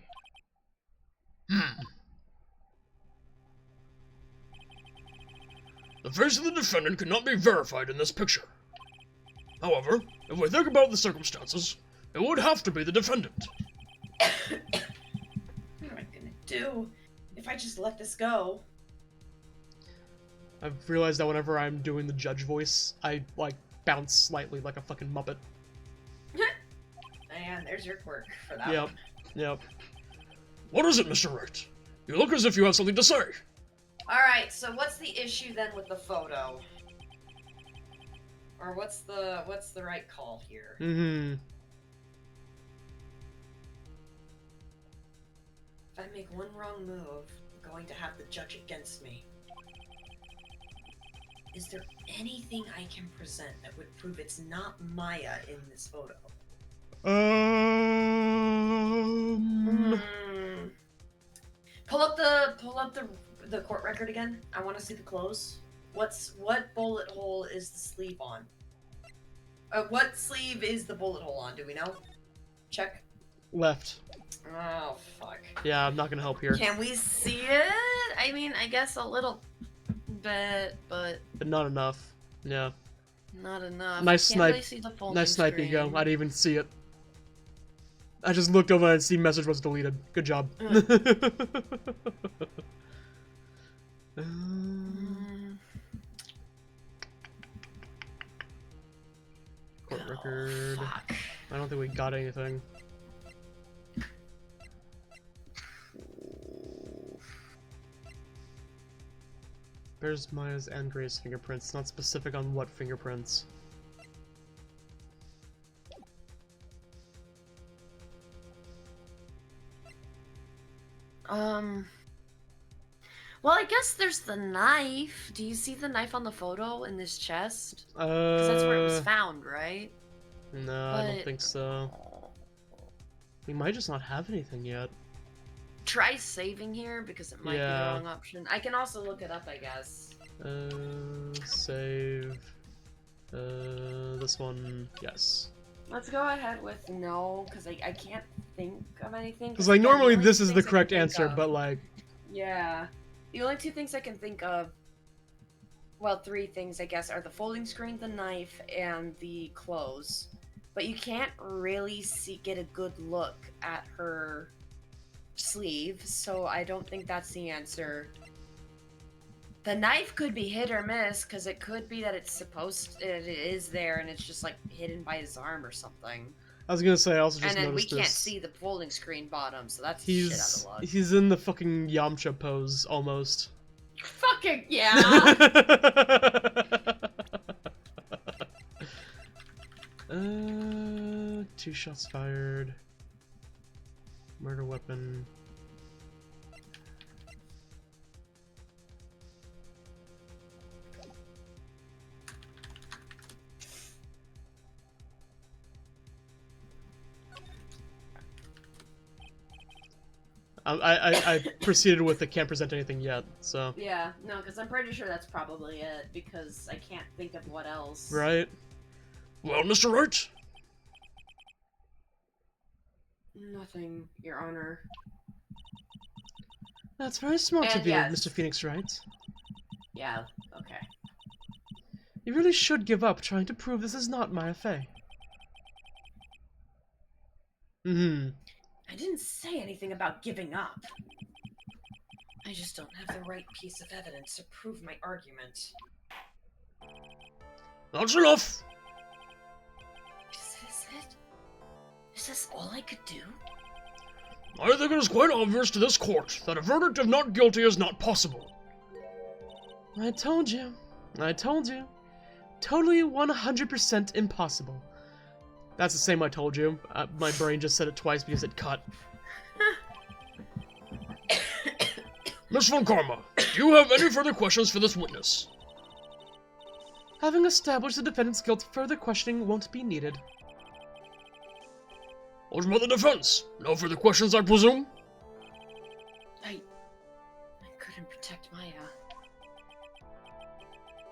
The face of the defendant cannot be verified in this picture. However, if we think about the circumstances, it would have to be the defendant. What am I gonna do if I just let this go? I've realized that whenever I'm doing the judge voice, I, like, bounce slightly like a fucking Muppet. And there's your quirk for that Yep, one. yep. What is it, Mr. Wright? You look as if you have something to say. Alright, so what's the issue then with the photo? Or what's the right call here? Mm-hmm. If I make one wrong move, I'm going to have the judge against me. Is there anything I can present that would prove it's not Maya in this photo? Pull up the court record again. I want to see the clothes. What bullet hole is the sleeve on? What sleeve is the bullet hole on? Do we know? Check. Left. Oh fuck. Yeah, I'm not gonna help here. Can we see it? I mean, I guess a little bit, but But not enough. Yeah. not enough. Nice Can't snipe. really see the folding Nice sniping, screen. go. I didn't even see it. I just looked over and see message was deleted. Good job. court record. Fuck. I don't think we got anything. There's Maya's and Gray's fingerprints, not specific on what fingerprints. Well, I guess there's the knife. Do you see the knife on the photo in this chest? Because that's where it was found, right? No, I don't think so. We might just not have anything yet. Try saving here, because it might be the Yeah. wrong option. I can also look it up, I guess. Save. This one, yes. Let's go ahead with no, because I can't think of anything. Because, like, again, normally the only this two is the things I can correct think answer, of- but, like... Yeah. The only two things I can think of, well, three things, I guess, are the folding screen, the knife, and the clothes. But you can't really get a good look at her sleeve, so I don't think that's the answer. The knife could be hit or miss, because it could be that it is there, and it's just, like, hidden by his arm or something. I was gonna say, I also just And then we noticed can't this. see the folding screen bottom, so that's shit out of luck. He's in the fucking Yamcha pose, almost. Fucking yeah! 2 shots fired. Murder weapon. I proceeded with the can't present anything yet, so. Yeah, no, because I'm pretty sure that's probably it, because I can't think of what else. Right. Well, Mr. Wright? Nothing, Your Honor. That's very smart And of you, yes. Mr. Phoenix Wright. Yeah, okay. You really should give up trying to prove this is not Maya Fey. Mm-hmm. I didn't say anything about giving up. I just don't have the right piece of evidence to prove my argument. That's enough! Is this it? Is this all I could do? I think it is quite obvious to this court that a verdict of not guilty is not possible. I told you. I told you. Totally 100% impossible. That's the same I told you. My brain just said it twice because it cut. Miss Von Karma, do you have any further questions for this witness? Having established the defendant's guilt, further questioning won't be needed. What about the defense? No further questions, I presume? I couldn't protect Maya.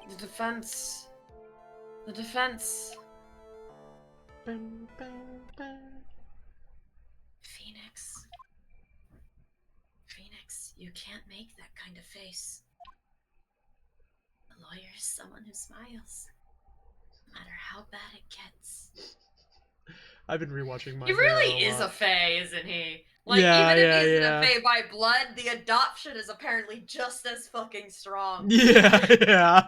The defense... Phoenix, you can't make that kind of face. A lawyer is someone who smiles, no matter how bad it gets. I've been rewatching my. He really is a fae, isn't he? Like, Yeah, even if yeah, he isn't yeah. a fae by blood, the adoption is apparently just as fucking strong. Yeah, yeah.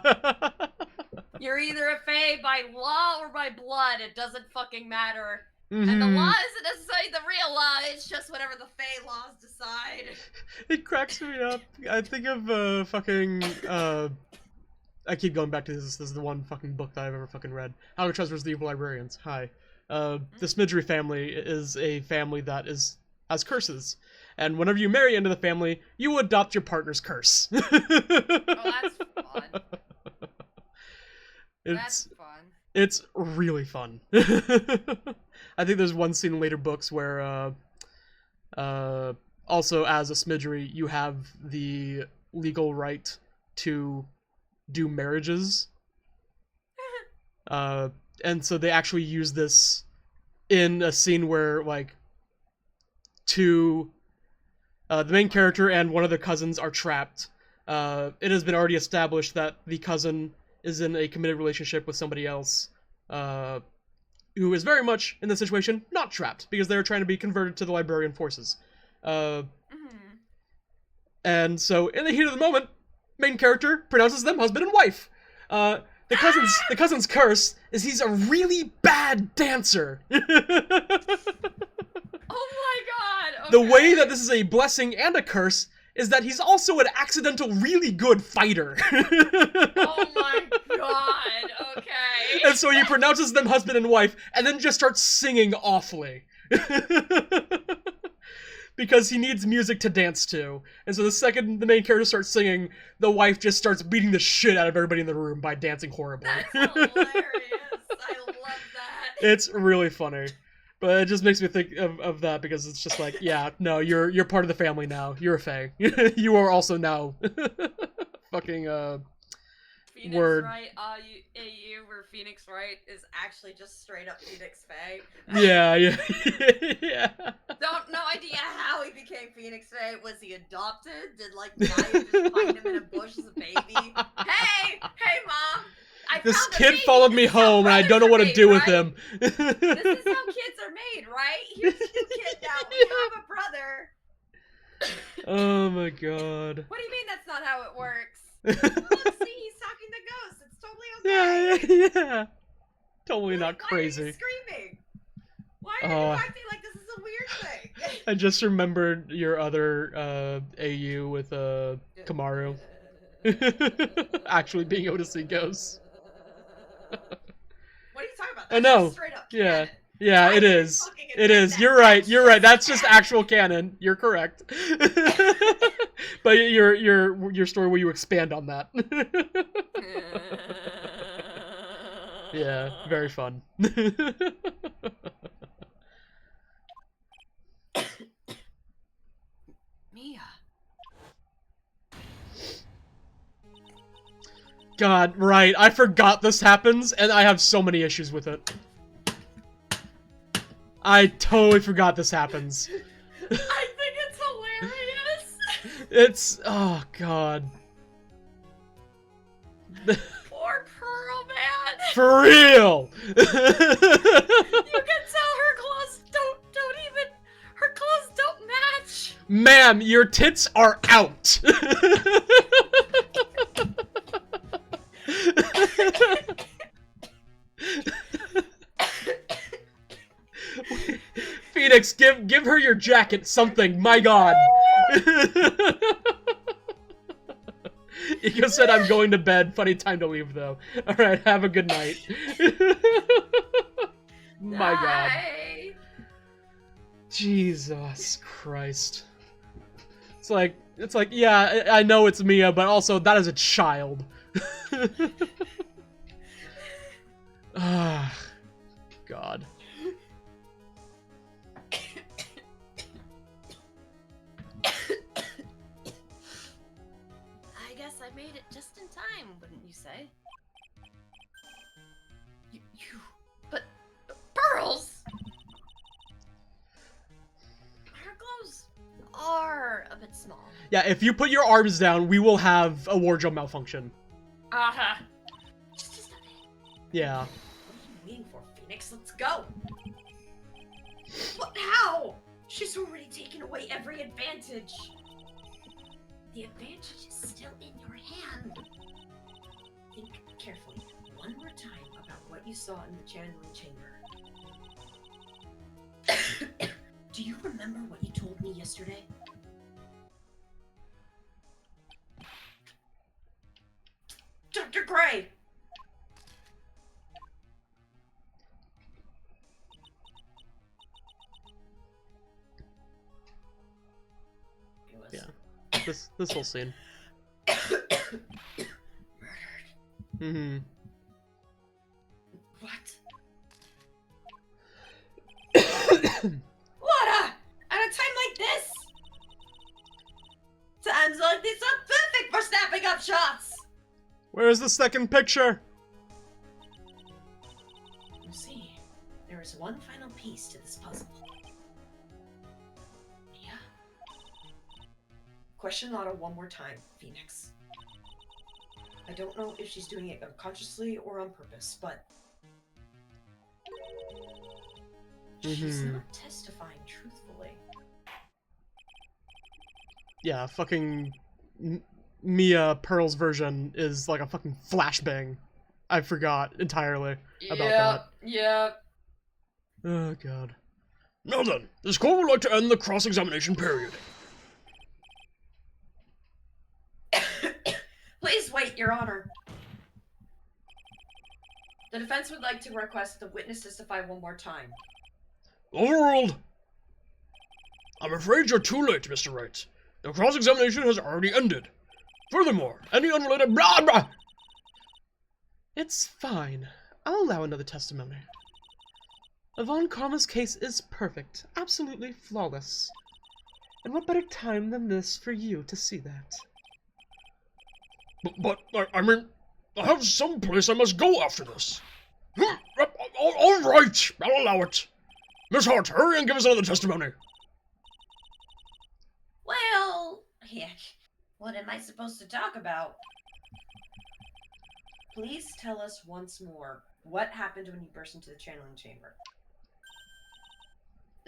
You're either a fae by law or by blood. It doesn't fucking matter. And the Mhm. law isn't necessarily the real law. It's just whatever the fae laws decide. It cracks me up. I think of fucking I keep going back to this. This is the one fucking book that I've ever fucking read. Alcatraz vs. the Evil Librarians. Hi. The Smidgery family is a family that has curses. And whenever you marry into the family, you adopt your partner's curse. Oh, that's fun. That's fun. It's really fun. I think there's one scene in later books where, also as a Smidgery, you have the legal right to do marriages. And so they actually use this in a scene where, like, the main character and one of their cousins are trapped. It has been already established that the cousin is in a committed relationship with somebody else, who is very much, in this situation, not trapped, because they're trying to be converted to the librarian forces. And so, in the heat of the moment, main character pronounces them husband and wife. the cousin's curse is he's a really bad dancer. Oh my god! Okay. The way that this is a blessing and a curse is that he's also an accidental really good fighter. Oh my god, okay. And so he pronounces them husband and wife, and then just starts singing awfully. Because he needs music to dance to. And so the second the main character starts singing, the wife just starts beating the shit out of everybody in the room by dancing horribly. That's hilarious. I love that. It's really funny. But it just makes me think of that because it's just like, yeah, no, you're part of the family now. You're a Fae. You are also now fucking Phoenix word. Wright, AU, where Phoenix Wright is actually just straight up Phoenix Fae. Yeah. Yeah. No idea how he became Phoenix Fae. Was he adopted? Did like Maya just find him in a bush as a baby? Hey, mom! This found a kid baby. followed me This is how home and I don't know brothers what are to do made, with right? him. This is how kids are made, right? Here's a new kid now. We have a brother. Oh my god. What do you mean that's not how it works? Look, see, he's talking to ghosts. It's totally okay. Yeah. Totally not Why are you crazy. screaming? Why are you acting like this is a weird thing? I just remembered your other AU with Kamaru. Actually being able to see ghosts. What are you talking about? I That's know. just straight up Yeah. canon. Yeah, Why it are you is. fucking It is. that? You're right. You're right. That's just canon. actual canon. You're correct. But your story where you expand on that. Yeah, very fun. Mia. God, right. I forgot this happens, and I have so many issues with it. I totally forgot this happens. I think it's hilarious. It's... oh, God. Poor Pearl, man. For real! You can tell her clothes don't even... Her clothes don't match. Ma'am, your tits are out! Phoenix, give her your jacket, something, my god! Iko said I'm going to bed, funny time to leave though. Alright, have a good night. My god. Bye. Jesus Christ. It's like, yeah, I know it's Mia, but also that is a child. Ah, God. I guess I made it just in time, wouldn't you say? But pearls. Her clothes are a bit small. Yeah, if you put your arms down, we will have a wardrobe malfunction. Uh-huh. Just a bit. Yeah. What are you waiting for, Phoenix? Let's go. But how? She's already taken away every advantage. The advantage is still in your hand. Think carefully one more time about what you saw in the channeling chamber. Do you remember what you told me yesterday? Dr. Gray! Yeah. This whole scene. Murdered. Mm-hmm. What? What? At a time like this? Times like this are perfect for snapping up shots! Where's the second picture? You see, there is one final piece to this puzzle. Yeah. Question Lotta one more time, Phoenix. I don't know if she's doing it unconsciously or on purpose, but... she's Mhm. not testifying truthfully. Yeah, fucking Mia Pearl's version is like a fucking flashbang. I forgot entirely about that. Yep. Oh god. Now then, this court would like to end the cross-examination period. Please wait, Your Honor. The defense would like to request the witness testify one more time. Overruled. I'm afraid you're too late, Mr. Wright. The cross-examination has already ended. Furthermore, any unrelated blah blah. It's fine. I'll allow another testimony. Von Karma's case is perfect, absolutely flawless. And what better time than this for you to see that? But I mean, I have some place I must go after this. All right, I'll allow it. Miss Hart, hurry and give us another testimony. Well, yeah, what am I supposed to talk about? Please tell us once more what happened when you burst into the channeling chamber.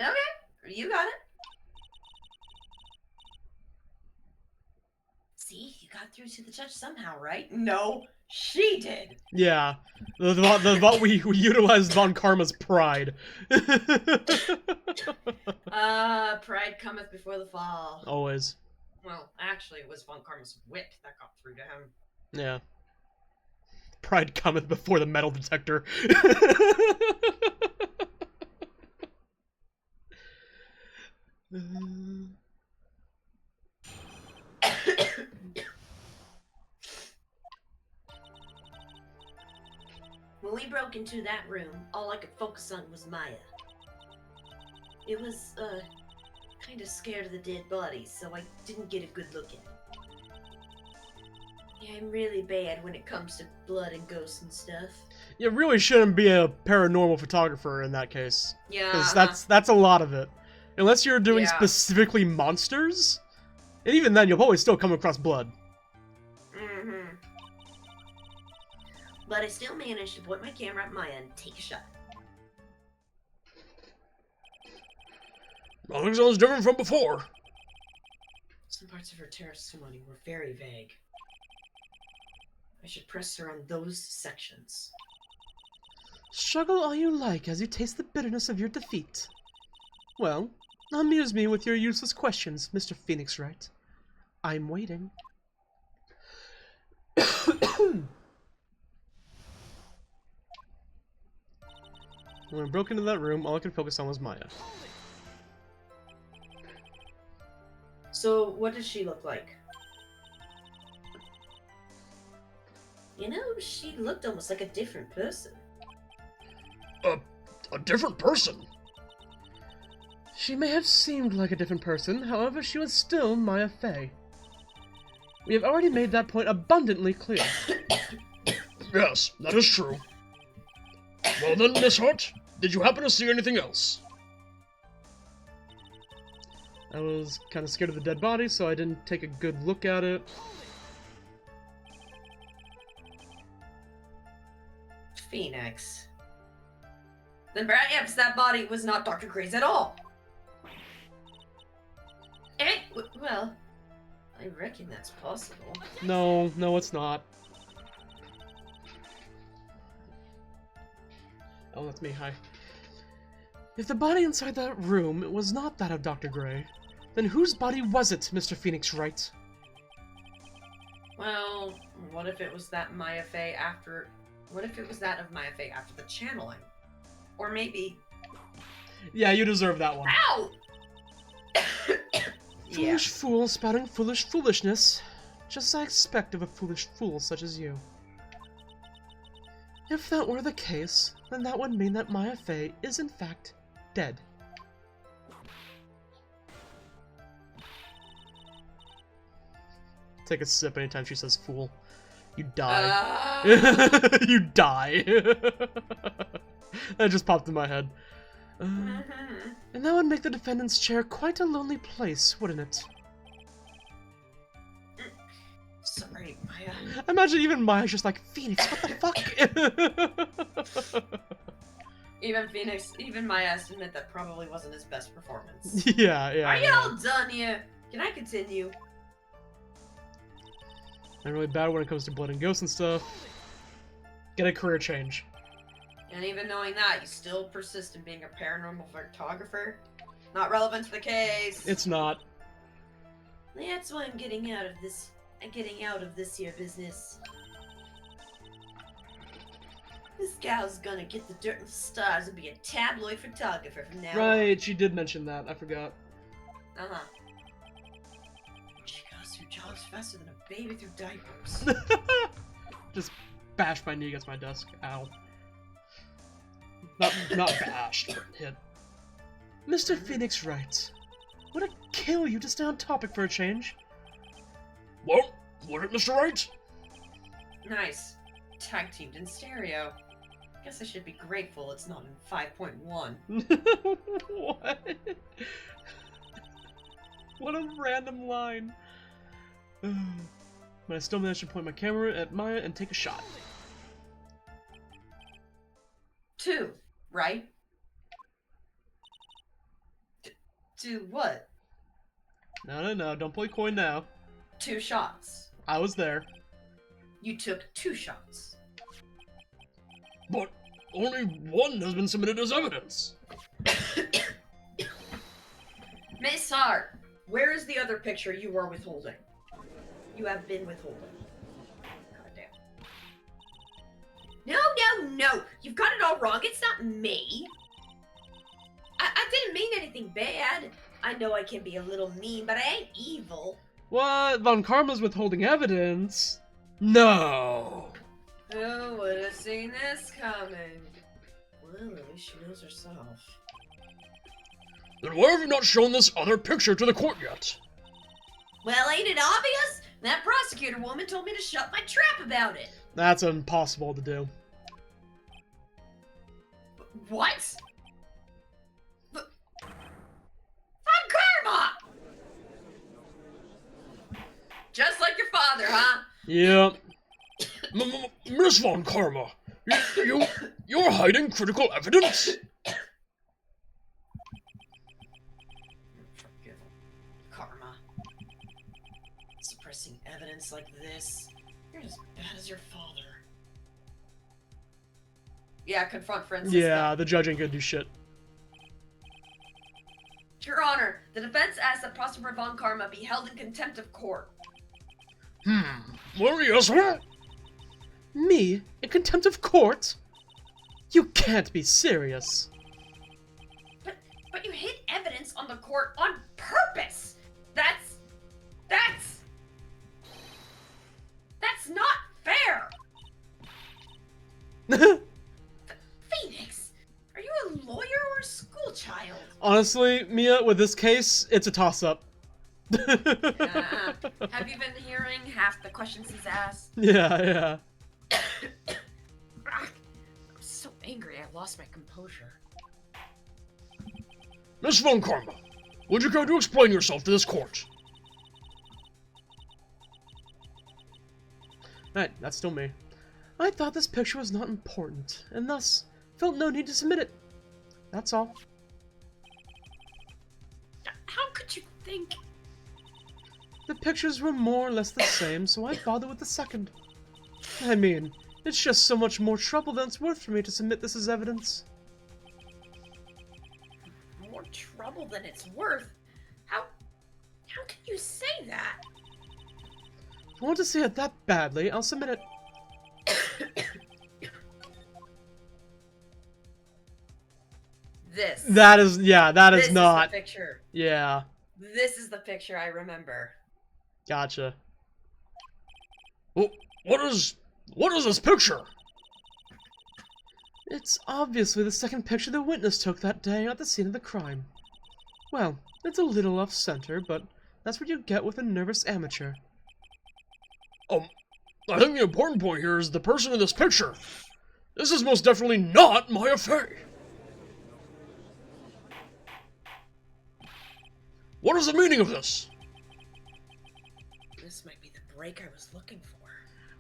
Okay, you got it. See, you got through to the judge somehow, right? No, she did. Yeah. We utilized Von Karma's pride. Pride cometh before the fall. Always. Well, actually, it was Von Karma's whip that got through to him. Yeah. Pride cometh before the metal detector. When we broke into that room, all I could focus on was Maya. It was, kind of scared of the dead bodies, so I didn't get a good look at it. Yeah, I'm really bad when it comes to blood and ghosts and stuff. You really shouldn't be a paranormal photographer in that case. Yeah. Because that's a lot of it. Unless you're doing Yeah. specifically monsters, and even then you'll probably still come across blood. Mm-hmm. But I still managed to point my camera at Maya and take a shot. Nothing sounds different from before. Some parts of her testimony were very vague. I should press her on those sections. Struggle all you like as you taste the bitterness of your defeat. Well, amuse me with your useless questions, Mr. Phoenix Wright. I'm waiting. When I broke into that room, all I could focus on was Maya. So, what does she look like? You know, she looked almost like a different person. A different person. She may have seemed like a different person, however, she was still Maya Fey. We have already made that point abundantly clear. Yes, that is true. Well then, Miss Hart, did you happen to see anything else? I was kind of scared of the dead body, so I didn't take a good look at it. Phoenix. Then perhaps that body was not Dr. Gray's at all. Well, I reckon that's possible. No, it's not. Oh, that's me, hi. If the body inside that room was not that of Dr. Gray, then whose body was it, Mr. Phoenix Wright? Well, what if it was that Maya Fey after... What if it was that of Maya Fey after the channeling? Or maybe... Yeah, you deserve that one. Ow! Foolish fool spouting foolish foolishness. Just as I expect of a foolish fool such as you. If that were the case, then that would mean that Maya Fey is in fact dead. Take a sip anytime she says fool. You die. You die. That just popped in my head. And that would make the defendant's chair quite a lonely place, wouldn't it? Sorry, Maya. Imagine even Maya's just like, Phoenix, what the fuck? Even Maya has to admit that probably wasn't his best performance. Yeah. Are y'all done here? Can I continue? I'm really bad when it comes to blood and ghosts and stuff. Get a career change. And even knowing that, you still persist in being a paranormal photographer? Not relevant to the case. It's not. That's why I'm getting out of this. I'm getting out of this here business. This gal's gonna get the dirt and the stars and be a tabloid photographer from now on. Right, she did mention that. I forgot. Uh-huh. She goes through jobs faster than a baby through diapers. Just bashed my knee against my desk. Ow. Not bashed, but hit. Mr. Phoenix Wright. What a kill you to stay on topic for a change. Well, was it Mr. Wright? Nice. Tag teamed in stereo. Guess I should be grateful it's not in 5.1. What? What a random line. But I still managed to point my camera at Maya and take a shot. 2, right? Do what? No, don't play coy now. 2 shots. I was there. You took 2 shots. But only one has been submitted as evidence. Miss Hart, where is the other picture you were withholding? You have been withholding. Goddamn. No. You've got it all wrong. It's not me. I didn't mean anything bad. I know I can be a little mean, but I ain't evil. What? Von Karma's withholding evidence? No. Who would have seen this coming? Well, at least she knows herself. Then why have you not shown this other picture to the court yet? Well, ain't it obvious? That prosecutor woman told me to shut my trap about it. That's impossible to do. What? Von Karma! Just like your father, huh? Yep. Miss Von Karma, you're hiding critical evidence? Forgive Karma. Suppressing evidence like this. You're as bad as your father. Yeah, confront Francisco. Yeah, the judge ain't gonna do shit. Your Honor, the defense asks that Prosecutor Von Karma be held in contempt of court. Well, yes, well. Me? In contempt of court? You can't be serious. But you hid evidence on the court on purpose! That's not fair! Phoenix, are you a lawyer or a school child? Honestly, Mia, with this case, it's a toss-up. Have you been hearing half the questions he's asked? Yeah. I'm so angry I lost my composure. Miss Von Karma, would you care to explain yourself to this court? Right, that's still me. I thought this picture was not important, and thus felt no need to submit it. That's all. How could you think? The pictures were more or less the same, so I bothered with the second. I mean, it's just so much more trouble than it's worth for me to submit this as evidence. More trouble than it's worth? How can you say that? If I want to see it that badly, I'll submit it. This. That is This not. Is the picture. Yeah, This is the picture I remember. gotcha. Well, what is this picture? It's obviously the second picture the witness took that day at the scene of the crime. Well, it's a little off-center, but that's what you get with a nervous amateur. I think the important point here is the person in this picture. This is most definitely not Maya Fey. What is the meaning of this? This might be the break I was looking for.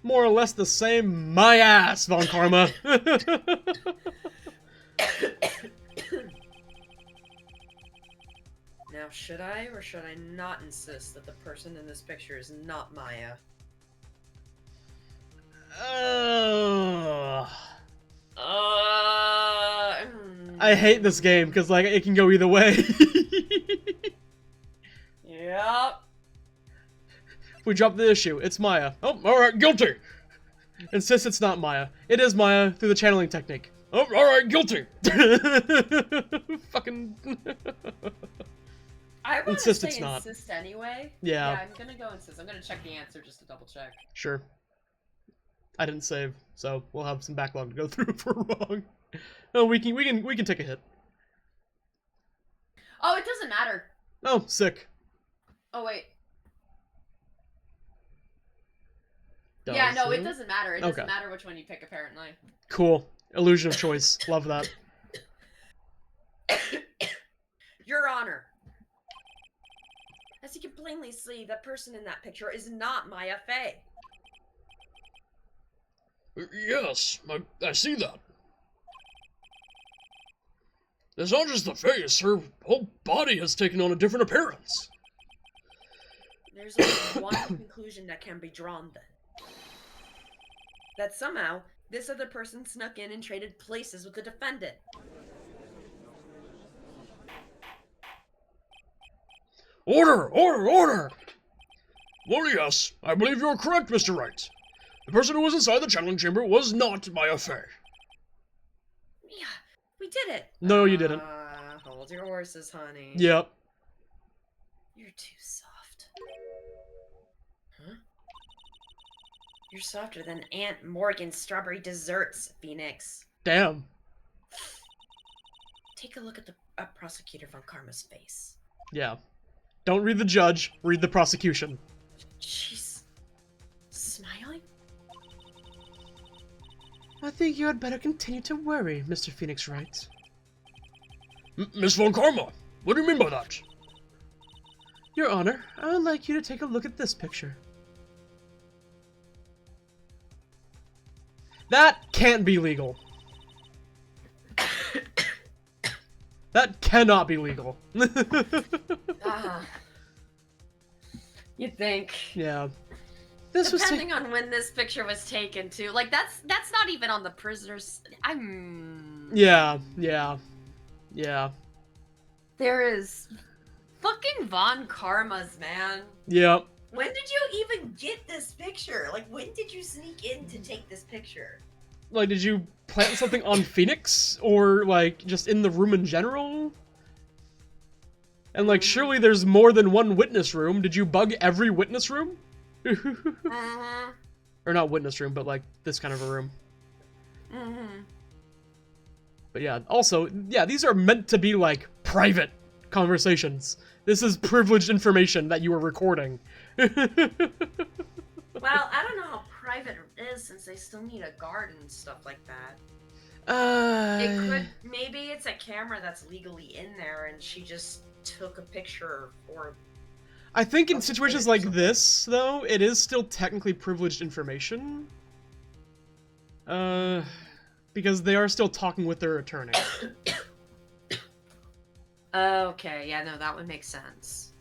More or less the same. My ass, Von Karma. Now, should I or should I not insist that the person in this picture is not Maya? I hate this game because like it can go either way. Yep. We drop the issue. It's Maya. Oh, alright, guilty. Insists it's not Maya. It is Maya through the channeling technique. Oh, alright, guilty. Fucking. I want to Insist say it's not. insist anyway. Yeah. Yeah, I'm gonna go insist. I'm gonna check the answer just to double check. Sure. I didn't save, so we'll have some backlog to go through if we're wrong. Oh, we can take a hit. Oh, it doesn't matter. Oh, sick. Oh wait. Does Yeah, no, it doesn't matter. It doesn't Okay. matter which one you pick, apparently. Cool. Illusion of choice. Love that. Your Honor. As you can plainly see, the person in that picture is not Maya Fey. Yes, I see that. It's not just the face, her whole body has taken on a different appearance. There's only one conclusion that can be drawn then. That somehow, this other person snuck in and traded places with the defendant. Order! Order! Order! Well, yes, I believe you're correct, Mr. Wright. The person who was inside the channeling chamber was not Maya Fey. Yeah, we did it. No, you didn't. Hold your horses, honey. Yep. You're too soft. Huh? You're softer than Aunt Morgan's strawberry desserts, Phoenix. Damn. Take a look at the prosecutor von Karma's face. Yeah. Don't read the judge, read the prosecution. She's smiling? I think you had better continue to worry, Mr. Phoenix Wright. Miss Von Karma, what do you mean by that? Your Honor, I would like you to take a look at this picture. That can't be legal. That cannot be legal. You'd think. Yeah. This was Depending on when this picture was taken, too. Like, that's not even on the prisoners. Yeah. There is fucking Von Karma's, man. Yep. When did you even get this picture? Like, when did you sneak in to take this picture? Like, did you plant something on Phoenix? Or, like, just in the room in general? And, like, surely there's more than one witness room. Did you bug every witness room? Mm-hmm. Or not witness room, but, like, this kind of a room. Mm-hmm. But yeah, also, yeah, these are meant to be, like, private conversations. This is privileged information that you are recording. Well, I don't know how private it is since they still need a guard and stuff like that. It could, maybe it's a camera that's legally in there and she just took a picture or... I think in situations like this, though, it is still technically privileged information. Because they are still talking with their attorney. Okay, yeah, no, that would make sense.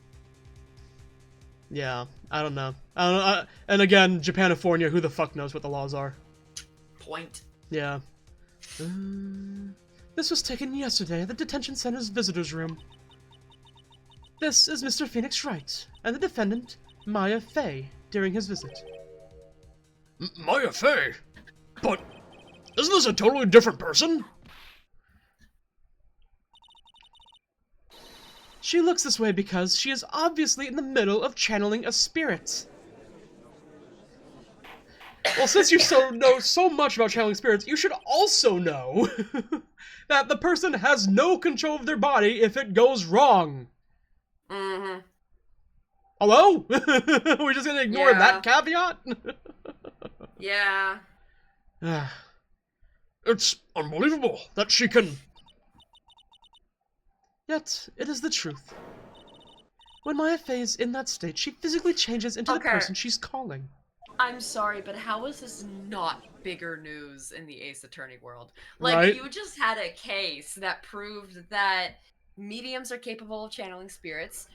Yeah, I don't know. And again, Japanifornia, who the fuck knows what the laws are? Point. Yeah. This was taken yesterday at the detention center's visitors room. This is Mr. Phoenix Wright, and the defendant, Maya Fey, during his visit. Maya Fey? But isn't this a totally different person? She looks this way because she is obviously in the middle of channeling a spirit. Well, since you know so much about channeling spirits, you should also know that the person has no control of their body if it goes wrong. Mm-hmm. Hello? We're just gonna ignore Yeah. that caveat? Yeah. It's unbelievable that she can... Yet, it is the truth. When Maya Fey is in that state, she physically changes into the Okay. person she's calling. I'm sorry, but how is this not bigger news in the Ace Attorney world? Like, Right? you just had a case that proved that mediums are capable of channeling spirits,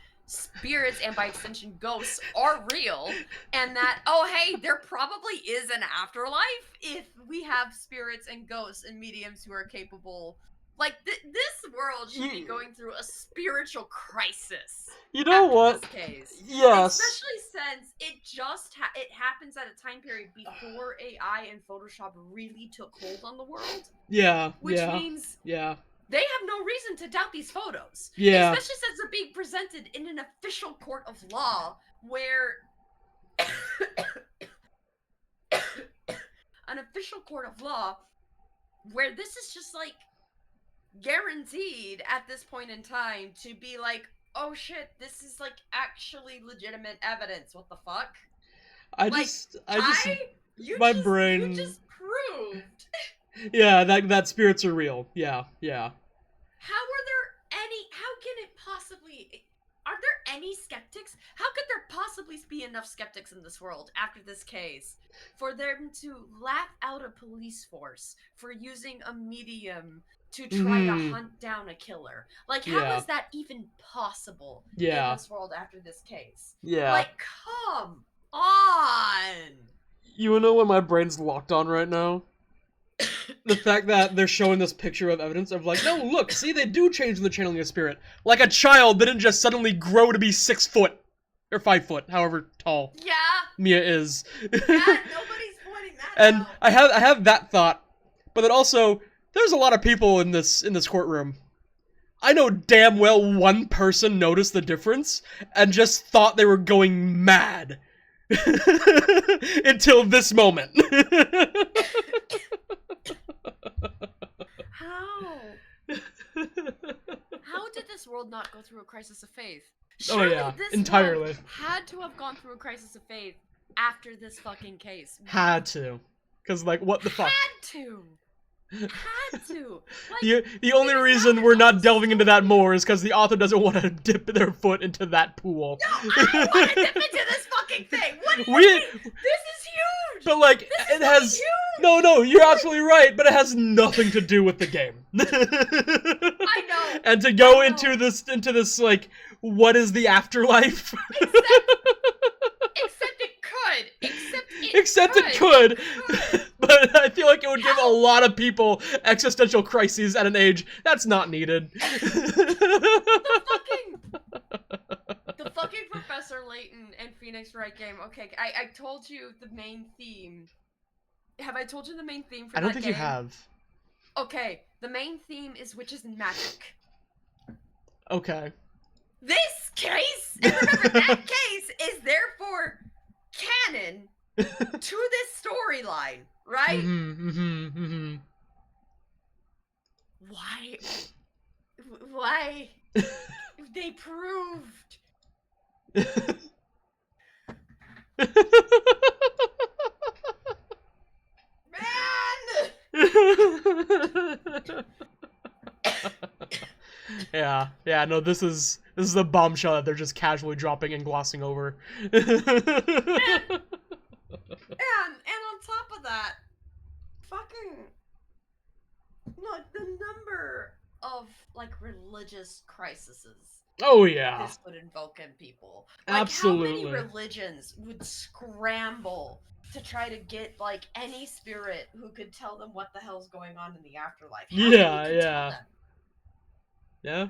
and by extension ghosts are real, and that, oh hey, there probably is an afterlife if we have spirits and ghosts and mediums who are capable Like, this world should be going through a spiritual crisis. You know after what? This case. Yes. Especially since it just it happens at a time period before AI and Photoshop really took hold on the world. Yeah. Which means they have no reason to doubt these photos. Yeah. Especially since they're being presented in an official court of law where an official court of law where this is just like guaranteed at this point in time to be like, oh shit, this is like actually legitimate evidence. What the fuck? My brain. You just proved. Yeah, that spirits are real. Yeah. How can it possibly, are there any skeptics? How could there possibly be enough skeptics in this world after this case for them to laugh out a police force for using a medium to try to hunt down a killer? Like, how is that even possible in this world after this case? Yeah. Like, come on! You wanna know what my brain's locked on right now? The fact that they're showing this picture of evidence of like, no, look, see, they do change the channeling of spirit. Like a child didn't just suddenly grow to be 6 foot. Or 5 foot, however tall Yeah. Mia is. Yeah, nobody's pointing that And out. I have that thought, but then also, there's a lot of people in this courtroom. I know damn well one person noticed the difference and just thought they were going mad. Until this moment. How did this world not go through a crisis of faith? Oh yeah, this entirely. world had to have gone through a crisis of faith after this fucking case. Had to. Cause like, what the fuck? Had to. Like, the only reason we're not delving into that more is because the author doesn't want to dip their foot into that pool. No, I don't want to dip into this fucking thing. What do you mean? This is huge. But like, it has huge. No, you're absolutely right. But it has nothing to do with the game. I know. And to go into this like, what is the afterlife? Except it could. But I feel like it would give a lot of people existential crises at an age that's not needed. The fucking Professor Layton and Phoenix Wright game. Okay, I told you the main theme. Have I told you the main theme for that game? I don't think you have. Okay, the main theme is witches and magic. Okay. This case, and remember that case is therefore canon to this storyline, right? Why? They proved. Man! Yeah, no, this is a bombshell that they're just casually dropping and glossing over. And on top of that, fucking, look, the number of, like, religious crises oh yeah, this would invoke in people. Like, absolutely. how many religions would scramble to try to get, like, any spirit who could tell them what the hell's going on in the afterlife? Yeah.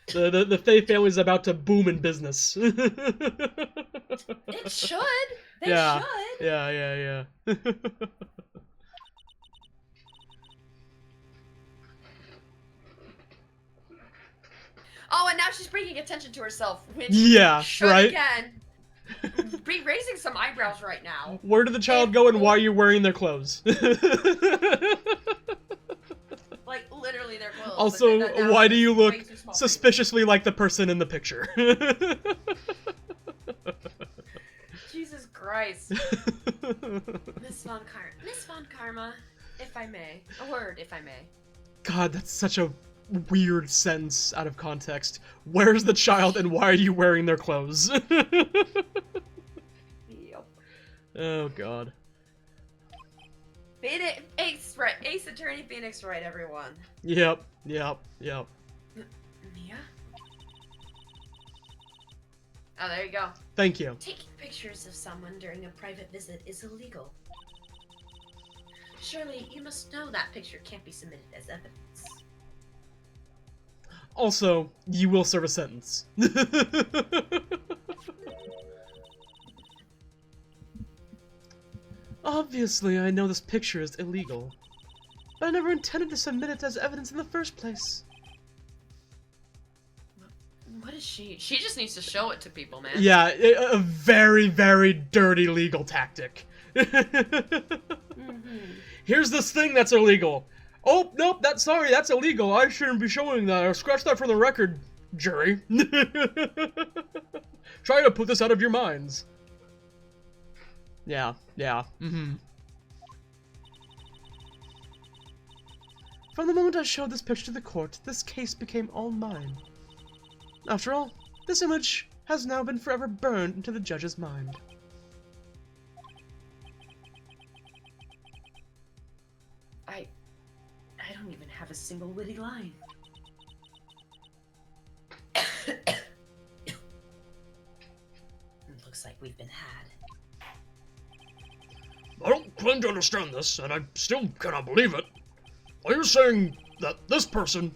The Faye family's about to boom in business. It should. They should. Yeah. Oh, and now she's bringing attention to herself, which should, right? Again, be raising some eyebrows right now. Where did the child go and why are you wearing their clothes? Like, literally their clothes. Also, why do you look suspiciously like the person in the picture? Jesus Christ. Miss Von Karma, if I may. A word, if I may. God, that's such a weird sentence out of context. Where's the child and why are you wearing their clothes? Yep. Oh god. Ace Attorney Phoenix Wright, everyone. Yep. Mia? Oh, there you go. Thank you. Taking pictures of someone during a private visit is illegal. Surely you must know that picture can't be submitted as evidence. Also, you will serve a sentence. Obviously, I know this picture is illegal, but I never intended to submit it as evidence in the first place. What is she? She just needs to show it to people, man. Yeah, a very, very dirty legal tactic. Here's this thing that's illegal. Oh, nope, that's illegal. I shouldn't be showing that. I'll scratch that from the record, jury. Try to put this out of your minds. Yeah. From the moment I showed this picture to the court, this case became all mine. After all, this image has now been forever burned into the judge's mind. I don't even have a single witty line. Looks like we've been had. I don't claim to understand this, and I still cannot believe it. Are you saying that this person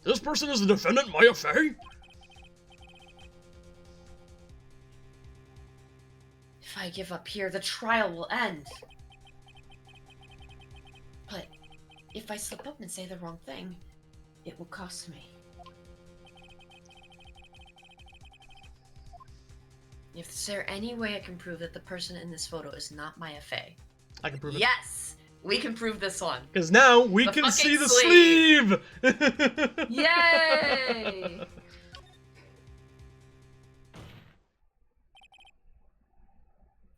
is the defendant, Maya Fey? If I give up here, the trial will end. But if I slip up and say the wrong thing, it will cost me. Is there any way I can prove that the person in this photo is not Maya Fey? I can prove it. Yes! We can prove this one. Because now we The can fucking see the sleeve. sleeve! Yay!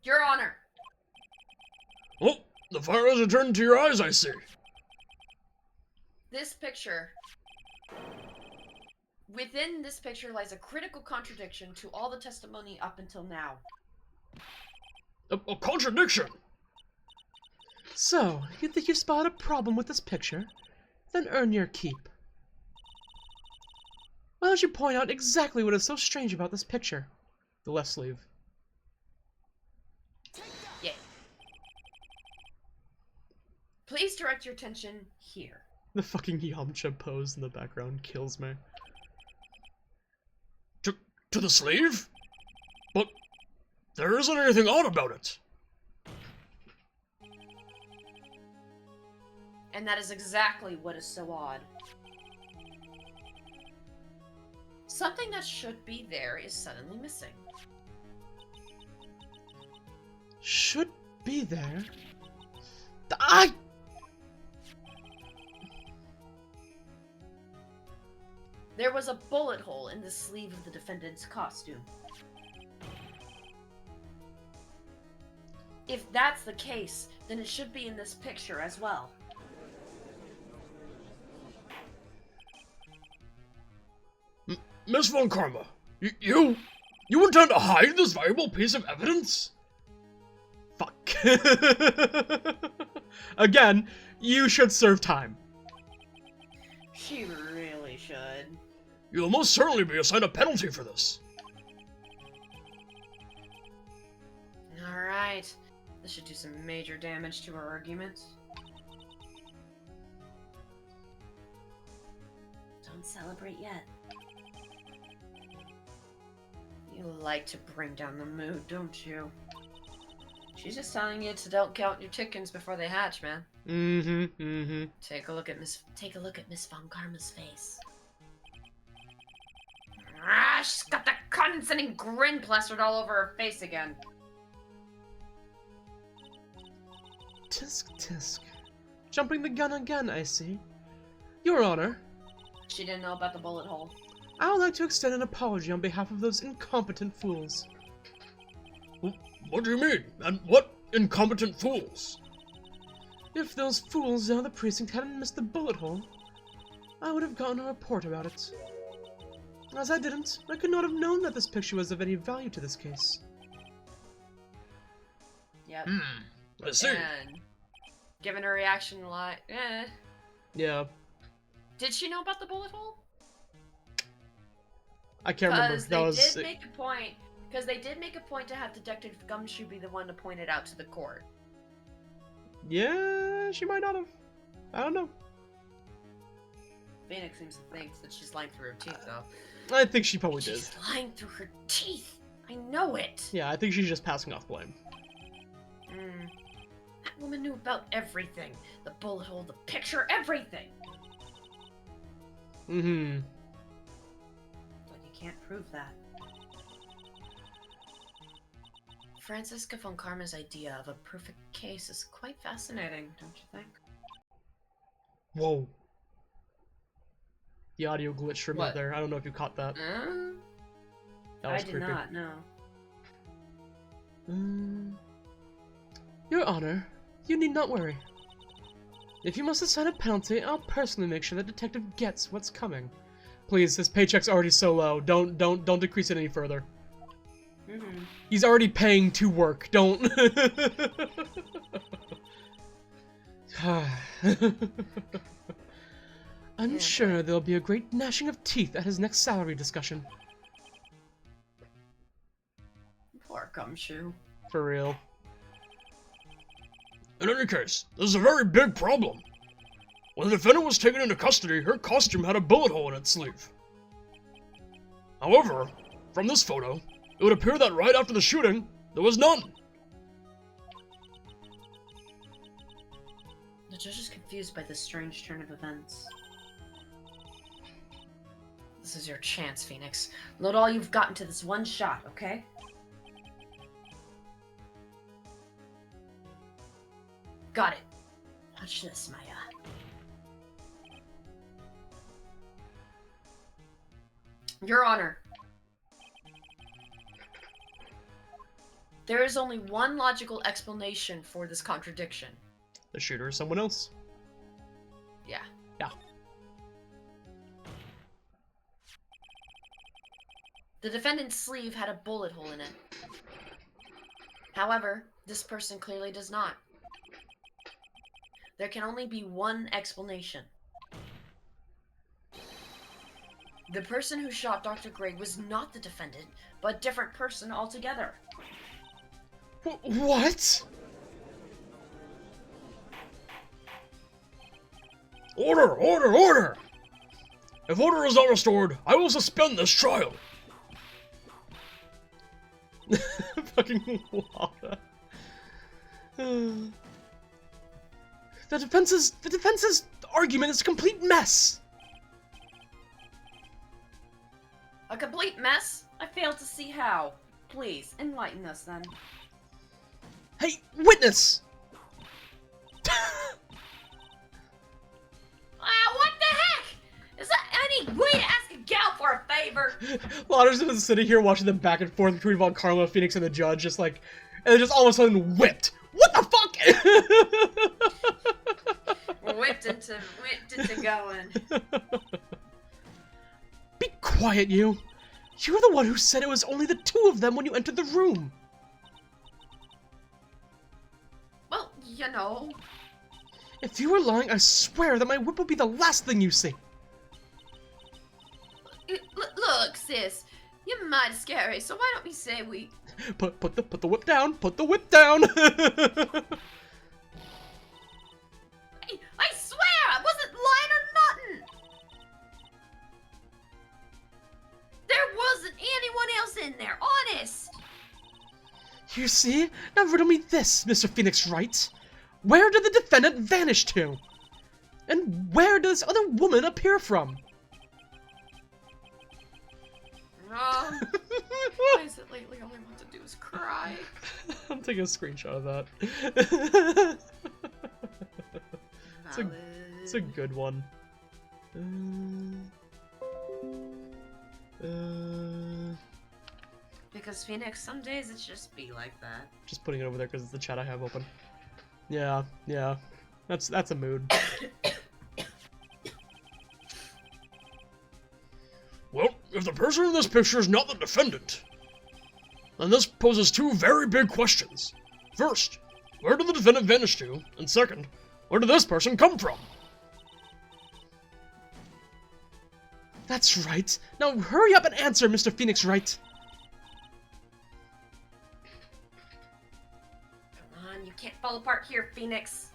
Your Honor. Oh, the fire has returned to your eyes, I see. This picture. Within this picture lies a critical contradiction to all the testimony up until now. A contradiction? So, you think you've spotted a problem with this picture? Then earn your keep. Why don't you point out exactly what is so strange about this picture? The left sleeve. Yeah. Please direct your attention here. The fucking Yamcha pose in the background kills me. To the sleeve? But there isn't anything odd about it. And that is exactly what is so odd. Something that should be there is suddenly missing. Should be there. There was a bullet hole in the sleeve of the defendant's costume. If that's the case, then it should be in this picture as well. Miss Von Karma, you intend to hide this valuable piece of evidence? Fuck. Again, you should serve time. She really should. You'll most certainly be assigned a penalty for this. Alright. This should do some major damage to our argument. Don't celebrate yet. You like to bring down the mood, don't you? She's just telling you to don't count your chickens before they hatch, man. Take a look at Miss Von Karma's face. Ah, she's got that condescending grin plastered all over her face again. Tisk tisk. Jumping the gun again, I see. Your Honor, She didn't know about the bullet hole. I would like to extend an apology on behalf of those incompetent fools. What do you mean? And what incompetent fools? If those fools down the precinct hadn't missed the bullet hole, I would have gotten a report about it. As I didn't, I could not have known that this picture was of any value to this case. Yep. I see. And given her reaction, like, Yeah, did she know about the bullet hole? I can't remember. Because they did make a point. Because they did make a point to have Detective Gumshoe be the one to point it out to the court. Yeah, She might not have. I don't know. Phoenix seems to think that she's lying through her teeth, though. I think she probably did. She's lying through her teeth. I know it. Yeah, I think she's just passing off blame. That woman knew about everything. The bullet hole, the picture, everything. Mm-hmm. But you can't prove that. Franziska von Karma's idea of a perfect case is quite fascinating, don't you think? Whoa. The audio glitched for a minute What? there. I don't know if you caught that. That was I did creepy. not, no. Your Honor, you need not worry. If you must assign a penalty, I'll personally make sure that detective gets what's coming. Please, his paycheck's already so low. Don't decrease it any further. Mm-hmm. He's already paying to work. Don't. I'm sure there'll be a great gnashing of teeth at his next salary discussion. Poor Gumshoe. For real. In any case, this is a very big problem. When the defendant was taken into custody, her costume had a bullet hole in its sleeve. However, from this photo, it would appear that right after the shooting, there was none. The judge is confused by this strange turn of events. This is your chance, Phoenix. Load all you've got into this one shot, okay? Got it. Watch this, Maya. Your Honor. There is only one logical explanation for this contradiction. The shooter is someone else. Yeah. Yeah. The defendant's sleeve had a bullet hole in it. However, this person clearly does not. There can only be one explanation. The person who shot Dr. Gray was not the defendant, but a different person altogether. What? Order! Order! Order! If order is not restored, I will suspend this trial. Fucking Lana. The defense's argument is a complete mess. A complete mess? I fail to see how. Please, enlighten us then. Hey, witness! What the heck? Is that any way to ask a gal for a favor? Lana's just sitting here watching them back and forth between Von Karma, Phoenix, and the judge, just like, and then just all of a sudden whipped. What the fuck? Whipped into going. Be quiet, you. You're the one who said it was only the two of them when you entered the room. Well, you know. If you were lying, I swear that my whip would be the last thing you see. Look, sis. You're mighty scary, so why don't we say we... Put the whip down. Put the whip down. I swear I wasn't lying or nothing. There wasn't anyone else in there, honest. You see? Now riddle me this, Mr. Phoenix Wright. Where did the defendant vanish to? And where does this other woman appear from? Why is it lately all I want to do is cry? I'm taking a screenshot of that. It's a good one. Because Phoenix, some days it just be like that. Just putting it over there because it's the chat I have open. Yeah. That's a mood. Well, if the person in this picture is not the defendant, then this poses two very big questions. First, where did the defendant vanish to? And second, where did this person come from? That's right. Now hurry up and answer, Mr. Phoenix Wright. Come on, you can't fall apart here, Phoenix.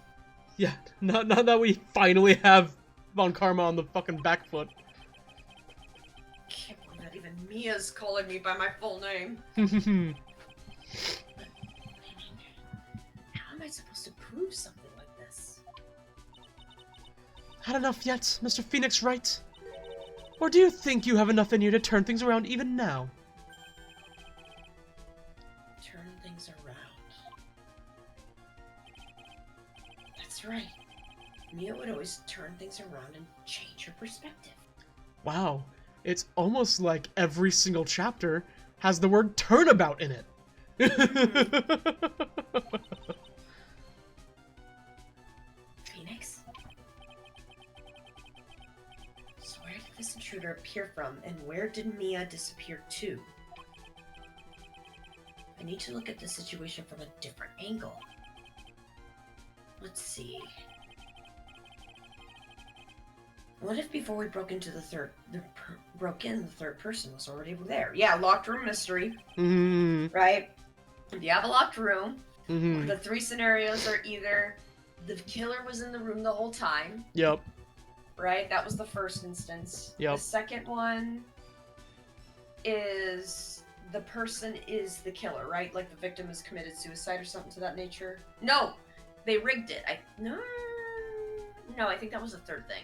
Yeah, not that we finally have Von Karma on the fucking back foot. Can't believe that even Mia's calling me by my full name. How am I supposed to prove something like this? Had enough yet, Mr. Phoenix Wright? Or do you think you have enough in you to turn things around even now? Turn things around. That's right. Mia would always turn things around and change her perspective. Wow, it's almost like every single chapter has the word turnabout in it. Phoenix? So where did this intruder appear from, and where did Mia disappear to? I need to look at the situation from a different angle. Let's see. What if before we broke into the third person was already there? Yeah, locked room mystery, right? If you have a locked room, the three scenarios are either the killer was in the room the whole time, Yep. right? That was the first instance. Yep. The second one is the person is the killer, right? Like the victim has committed suicide or something to that nature. No, they rigged it. No, I think that was the third thing.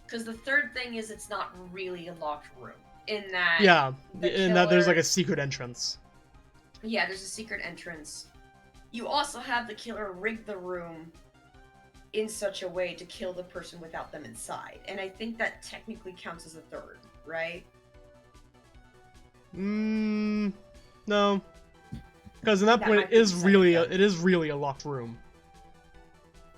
Because the third thing is it's not really a locked room. In that, Yeah, in that there's killer- like a secret entrance. Yeah, there's a secret entrance. You also have the killer rig the room in such a way to kill the person without them inside. And I think that technically counts as a third, right? No. Because at that That point might it be is the really second a locked room.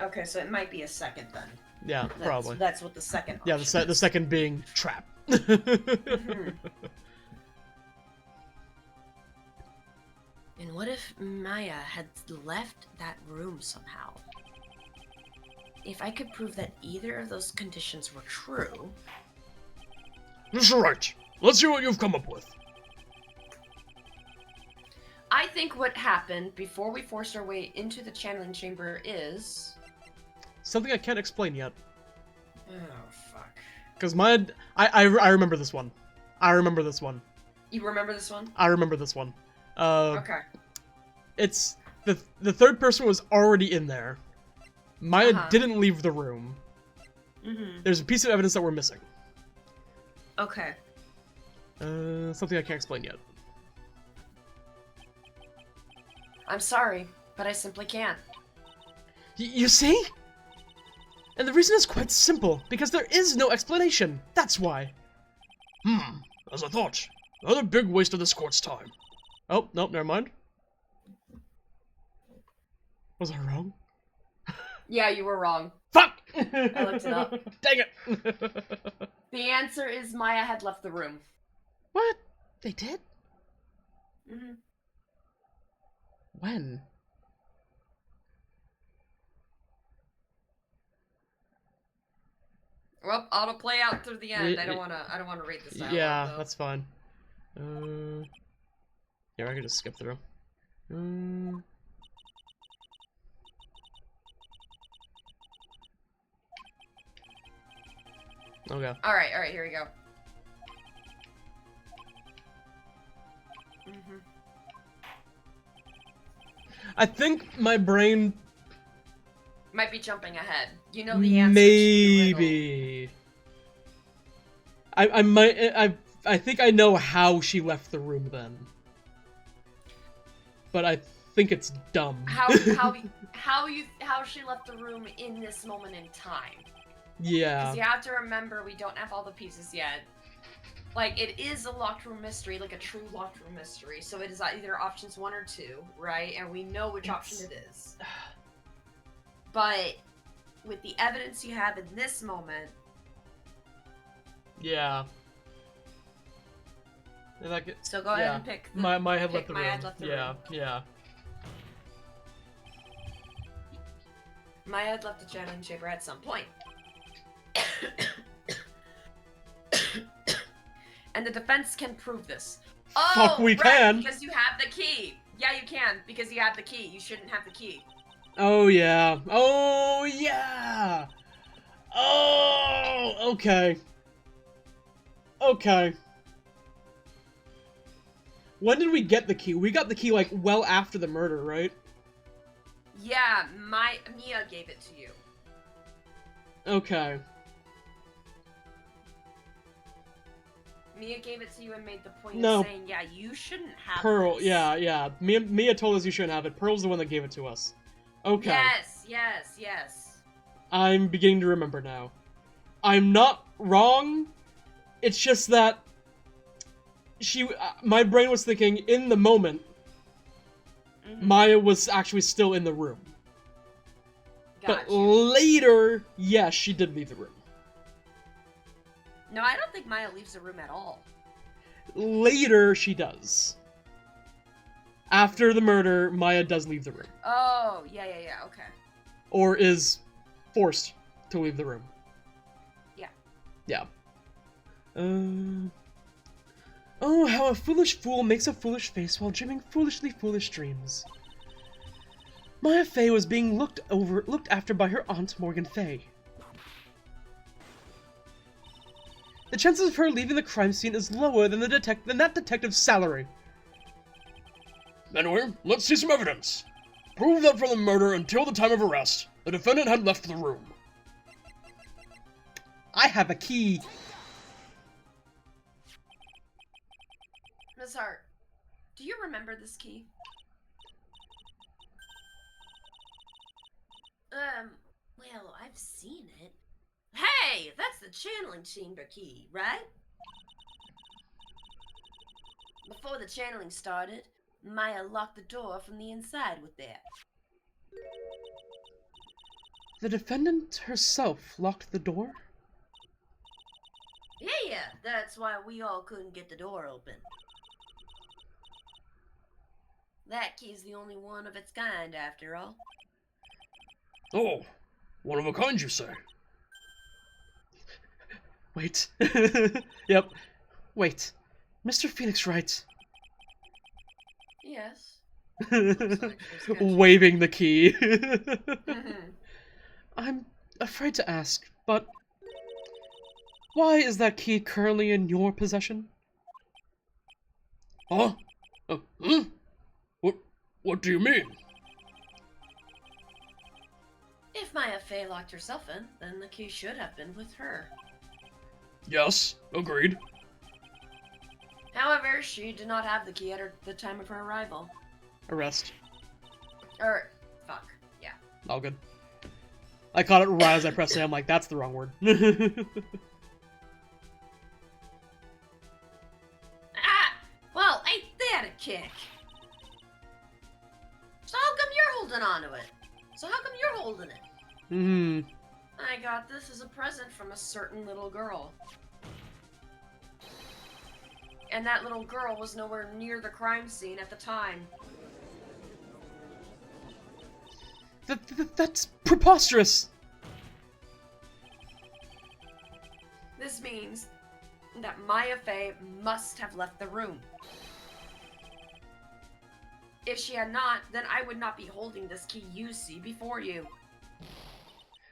Okay, so it might be a second then. Yeah, probably. That's what the second Yeah, option the is. second being trap. Mhm. And what if Maya had left that room somehow? If I could prove that either of those conditions were true... Mr. Wright, let's see what you've come up with. I think what happened before we forced our way into the channeling chamber is... Something I can't explain yet. Oh, fuck. Because I remember this one. I remember this one. You remember this one? I remember this one. Okay. It's the third person was already in there. Maya didn't leave the room. There's a piece of evidence that we're missing. Okay. Something I can't explain yet. I'm sorry, but I simply can't. You see? And the reason is quite simple, because there is no explanation. That's why. As I thought. Another big waste of this court's time. Oh, nope, never mind. Was I wrong? Yeah, you were wrong. Fuck! I looked it up. Dang it! The answer is Maya had left the room. What? They did? Mm-hmm. When? Well, auto play out through the end. I don't wanna read this out. Yeah, though. that's fine. Yeah, I can just skip through. Okay. All right, here we go. I think my brain Might be jumping ahead. You know the answer. maybe. I might. I think I know how she left the room then. But I think it's dumb. How she left the room in this moment in time. Yeah. Because you have to remember, we don't have all the pieces yet. Like, it is a locked room mystery, like a true locked room mystery. So it is either options 1 or 2, right? And we know which option it is. But with the evidence you have in this moment, Yeah. And so go ahead and pick. My head left the my room. head left the Yeah, room. yeah. Maya had left the channeling chamber at some point. And the defense can prove this. Oh, Fuck, we right, can. because you have the key. Yeah, you can, because you have the key. You shouldn't have the key. Oh yeah. Oh yeah. Oh, okay. Okay. When did we get the key? We got the key like well after the murder, right? Yeah, Mia gave it to you. Okay. Mia gave it to you and made the point No. of saying, yeah, you shouldn't have Pearl, this. yeah. Mia told us you shouldn't have it. Pearl's the one that gave it to us. Okay. Yes. I'm beginning to remember now. I'm not wrong. It's just that my brain was thinking in the moment, Maya was actually still in the room. Got But you. later, yes, she did leave the room. No, I don't think Maya leaves the room at all. Later, she does. After the murder, Maya does leave the room. Oh, yeah, okay. Or is forced to leave the room. Yeah. Yeah. Oh, how a foolish fool makes a foolish face while dreaming foolishly foolish dreams. Maya Fey was being looked after by her aunt Morgan Fey. The chances of her leaving the crime scene is lower than that detective's salary. Anyway, let's see some evidence. Prove that from the murder until the time of arrest, the defendant had left the room. I have a key. Ms. Hart, do you remember this key? Well, I've seen it. Hey, that's the channeling chamber key, right? Before the channeling started, Maya locked the door from the inside with that. The defendant herself locked the door? Yeah, that's why we all couldn't get the door open. That key's the only one of its kind, after all. Oh, one of a kind, you say? Wait. Yep. Wait. Mr. Phoenix Wright. Yes. Waving the key. I'm afraid to ask, but why is that key currently in your possession? Huh? What do you mean? If Maya Fey locked herself in, then the key should have been with her. Yes, agreed. However, she did not have the key at the time of her arrival. Arrest. Yeah. All good. I caught it right as I pressed it. I'm like, that's the wrong word. Ah! Well, ain't that a kick? So how come you're holding on to it? So how come you're holding it? I got this as a present from a certain little girl. And that little girl was nowhere near the crime scene at the time. That's preposterous! This means that Maya Fey must have left the room. If she had not, then I would not be holding this key you see before you.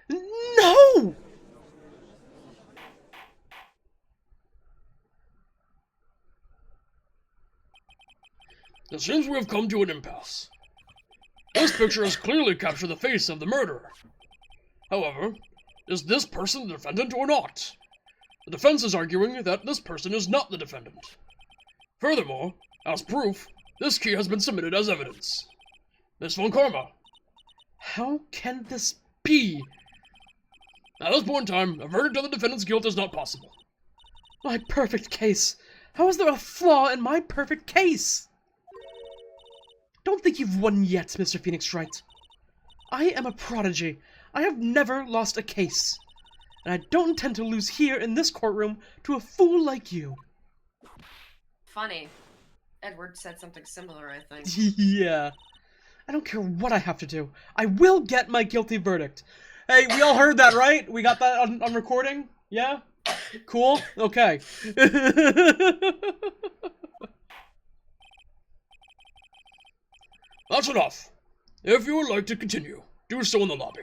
No! It seems we have come to an impasse. This picture has clearly captured the face of the murderer. However, is this person the defendant or not? The defense is arguing that this person is not the defendant. Furthermore, as proof, this key has been submitted as evidence. Miss Von Karma. How can this be? At this point in time, a verdict on the defendant's guilt is not possible. My perfect case. How is there a flaw in my perfect case? Don't think you've won yet, Mr. Phoenix Wright. I am a prodigy. I have never lost a case. And I don't intend to lose here in this courtroom to a fool like you. Funny. Edward said something similar, I think. Yeah. I don't care what I have to do. I will get my guilty verdict. Hey, we all heard that, right? We got that on recording? Yeah? Cool? Okay. That's enough. If you would like to continue, do so in the lobby.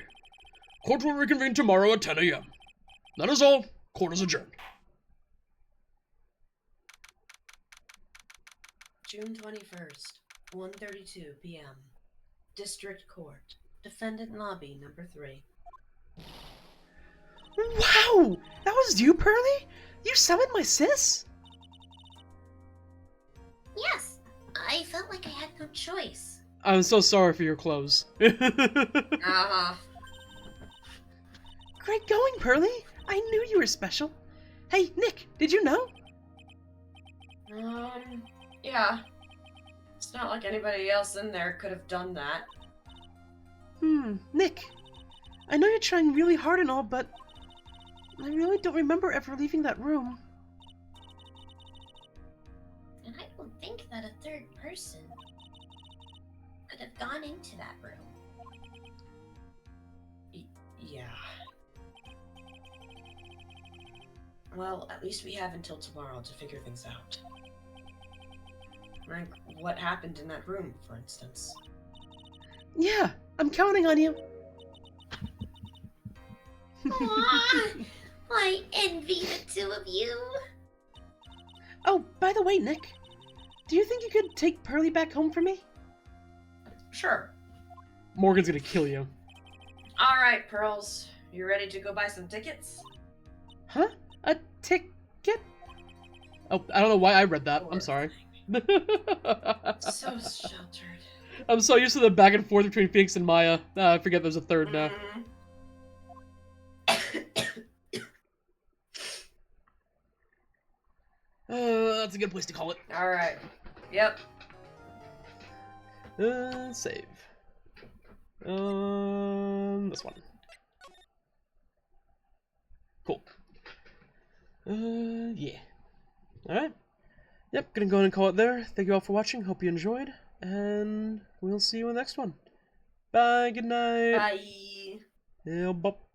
Court will reconvene tomorrow at 10 a.m. That is all. Court is adjourned. June 21st, 1:32 p.m. District Court. Defendant Lobby, number 3. Wow! That was you, Pearly? You summoned my sis? Yes, I felt like I had no choice. I'm so sorry for your clothes. Uh-huh. Great going, Pearly. I knew you were special. Hey, Nick, did you know? Yeah. It's not like anybody else in there could have done that. Nick. I know you're trying really hard and all, but I really don't remember ever leaving that room. And I don't think that a third person could have gone into that room. Yeah. Well, at least we have until tomorrow to figure things out. Like, what happened in that room, for instance? Yeah, I'm counting on you. Aww, I envy the two of you. Oh, by the way, Nick, do you think you could take Pearly back home for me? Sure. Morgan's gonna kill you. Alright, Pearls. You ready to go buy some tickets? Huh? A ticket? Oh, I don't know why I read that. I'm sorry. So sheltered. I'm so used to the back and forth between Phoenix and Maya. I forget there's a third now. That's a good place to call it. Alright. Yep. Save. This one. Cool. Yeah. Alright. Yep, gonna go ahead and call it there. Thank you all for watching. Hope you enjoyed. And we'll see you in the next one. Bye, good night. Bye. Yeah, bop.